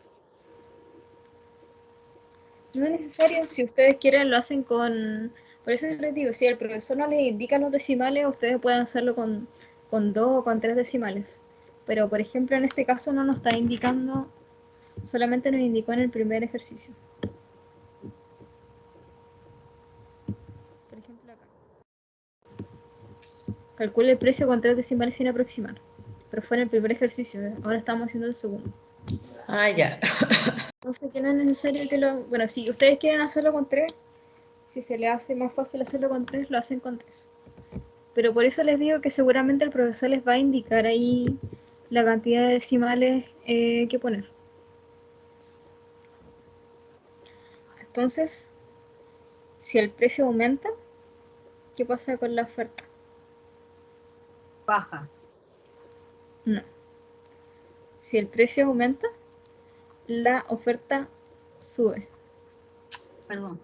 No es necesario, si ustedes quieren lo hacen con Por eso les digo, si el profesor no les indica los decimales, ustedes pueden hacerlo con 2 o con 3 decimales. Pero, por ejemplo, en este caso no nos está indicando, solamente nos indicó en el primer ejercicio. Por ejemplo, acá. Calcule el precio con 3 decimales sin aproximar. Pero fue en el primer ejercicio, ahora estamos haciendo el segundo. Ah, ya. Entonces que no es necesario que lo... Bueno, si ustedes quieren hacerlo con 3, si se les hace más fácil hacerlo con 3, lo hacen con 3. Pero por eso les digo que seguramente el profesor les va a indicar ahí la cantidad de decimales que poner. Entonces, si el precio aumenta, ¿qué pasa con la oferta? Baja. No. Si el precio aumenta, la oferta sube. Perdón.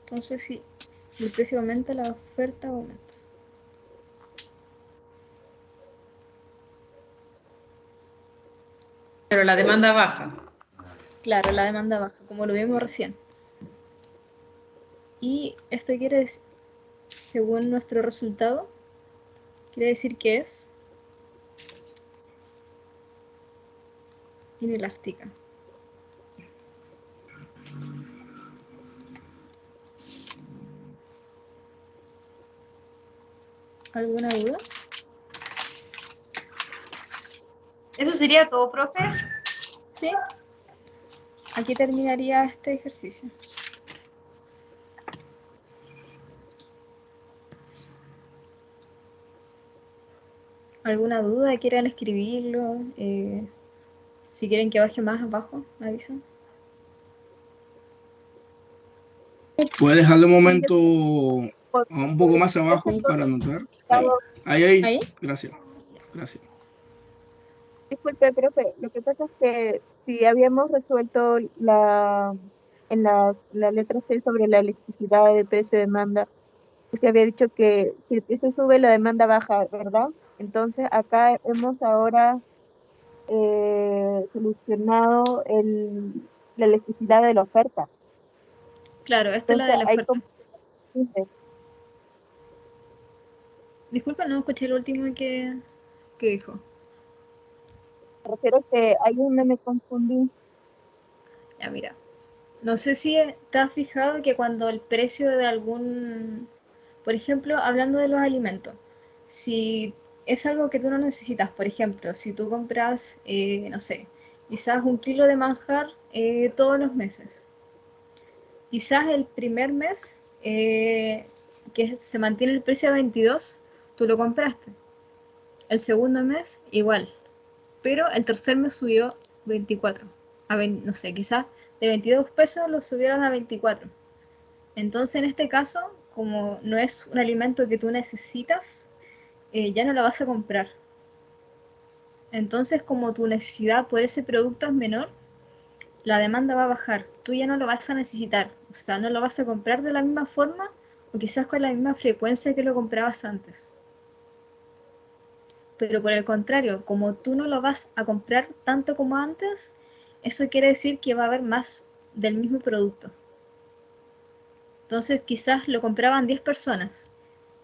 Entonces, si el precio aumenta, la oferta aumenta. Pero la demanda baja. Claro, la demanda baja, como lo vimos recién. Y esto quiere decir, según nuestro resultado, quiere decir que es inelástica. ¿Alguna duda? ¿Eso sería todo, profe? Sí. Aquí terminaría este ejercicio. ¿Alguna duda? ¿Quieren escribirlo? Si quieren que baje más abajo, me avisan. ¿Puedes dejarlo un momento un poco más abajo para anotar? Ahí. Gracias. Gracias. Disculpe, profe, lo que pasa es que si habíamos resuelto en la letra C sobre la electricidad, el precio de demanda, usted había dicho que si el precio sube, la demanda baja, ¿verdad? Entonces acá hemos ahora solucionado la electricidad de la oferta. Claro, esta es la de la oferta. Disculpa, no escuché lo último que dijo. Me refiero que ahí donde me confundí. Ya, mira. No sé si te has fijado que cuando el precio de algún... Por ejemplo, hablando de los alimentos. Si es algo que tú no necesitas, por ejemplo, si tú compras, no sé, quizás 1 kilo de manjar todos los meses. Quizás el primer mes que se mantiene el precio a 22, tú lo compraste. El segundo mes, igual. Pero el tercer mes subió 24. No sé, quizás de 22 pesos lo subieron a 24. Entonces, en este caso, como no es un alimento que tú necesitas, ya no lo vas a comprar. Entonces, como tu necesidad por ese producto es menor, la demanda va a bajar. Tú ya no lo vas a necesitar. O sea, no lo vas a comprar de la misma forma o quizás con la misma frecuencia que lo comprabas antes. Pero por el contrario, como tú no lo vas a comprar tanto como antes, eso quiere decir que va a haber más del mismo producto. Entonces quizás lo compraban 10 personas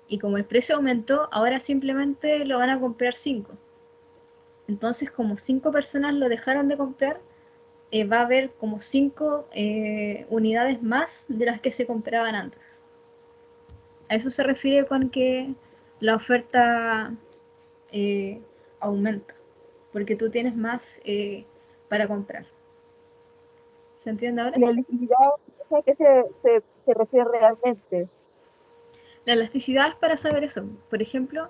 y como el precio aumentó, ahora simplemente lo van a comprar 5. Entonces como 5 personas lo dejaron de comprar, va a haber como 5 unidades más de las que se compraban antes. A eso se refiere con que la oferta aumenta, porque tú tienes más para comprar. ¿Se entiende ahora? La elasticidad, ¿a qué se refiere realmente? La elasticidad es para saber eso. Por ejemplo,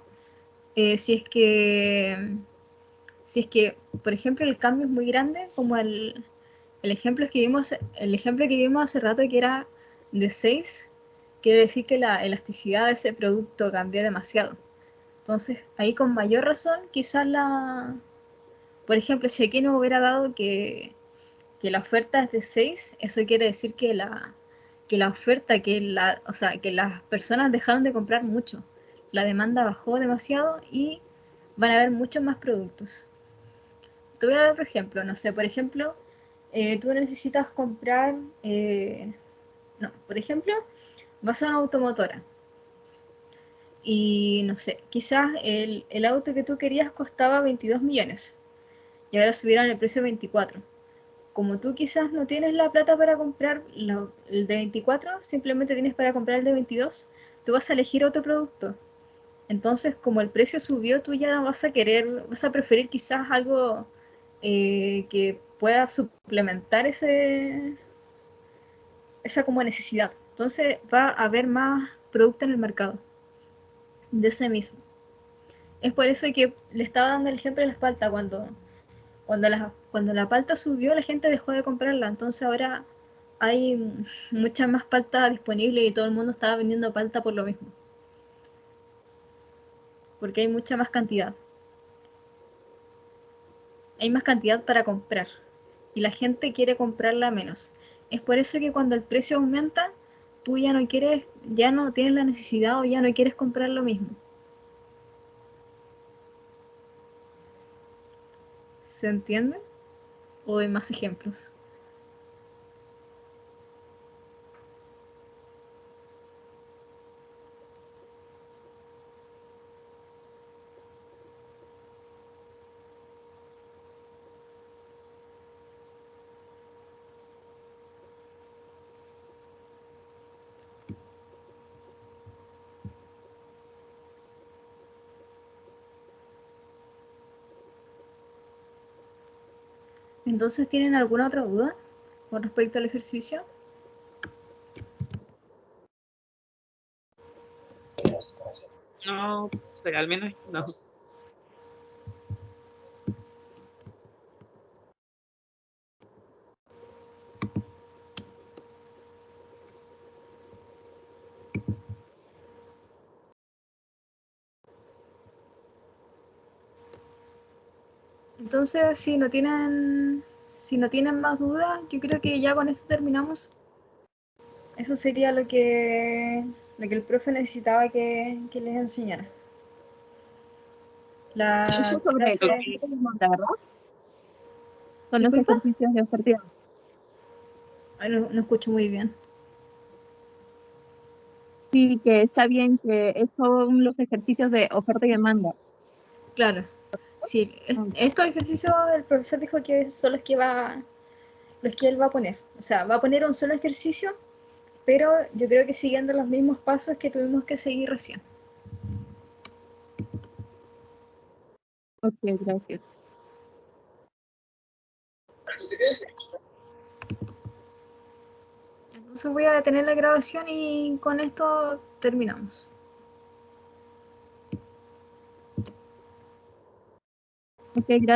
si es que, por ejemplo, el cambio es muy grande, como el ejemplo que vimos hace rato, que era de 6, quiere decir que la elasticidad de ese producto cambió demasiado. Entonces, ahí con mayor razón, quizás por ejemplo, si aquí nos hubiera dado que la oferta es de 6, eso quiere decir que la oferta, o sea, que las personas dejaron de comprar mucho. la demanda bajó demasiado y van a haber muchos más productos. Te voy a dar otro ejemplo, no sé, por ejemplo, tú necesitas comprar, por ejemplo, vas a una automotora y no sé, quizás el auto que tú querías costaba 22 millones y ahora subieron el precio a 24. Como tú quizás no tienes la plata para comprar el de 24, simplemente tienes para comprar el de 22, tú vas a elegir otro producto. Entonces, como el precio subió, tú ya vas a preferir quizás algo que pueda suplementar esa como necesidad. Entonces va a haber más producto en el mercado de ese mismo. Es por eso que le estaba dando el ejemplo de la palta. Cuando la palta subió, la gente dejó de comprarla. Entonces ahora hay mucha más palta disponible y todo el mundo estaba vendiendo palta por lo mismo. Porque hay mucha más cantidad. Hay más cantidad para comprar. Y la gente quiere comprarla menos. Es por eso que cuando el precio aumenta, tú ya no tienes la necesidad o ya no quieres comprar lo mismo. ¿Se entiende? ¿O hay más ejemplos? Entonces, ¿tienen alguna otra duda con respecto al ejercicio? No, al menos no. Entonces, si no tienen más dudas, yo creo que ya con esto terminamos. Eso sería lo que el profe necesitaba que les enseñara. Eso sobre clase... oferta y demanda, ¿verdad? Son los ejercicios de oferta y demanda. No escucho muy bien. Sí, que está bien que son los ejercicios de oferta y demanda. Claro. Sí, estos ejercicios el profesor dijo que son los que él va a poner. O sea, va a poner un solo ejercicio, pero yo creo que siguiendo los mismos pasos que tuvimos que seguir recién. Ok, gracias. Entonces voy a detener la grabación y con esto terminamos. Ok, gracias.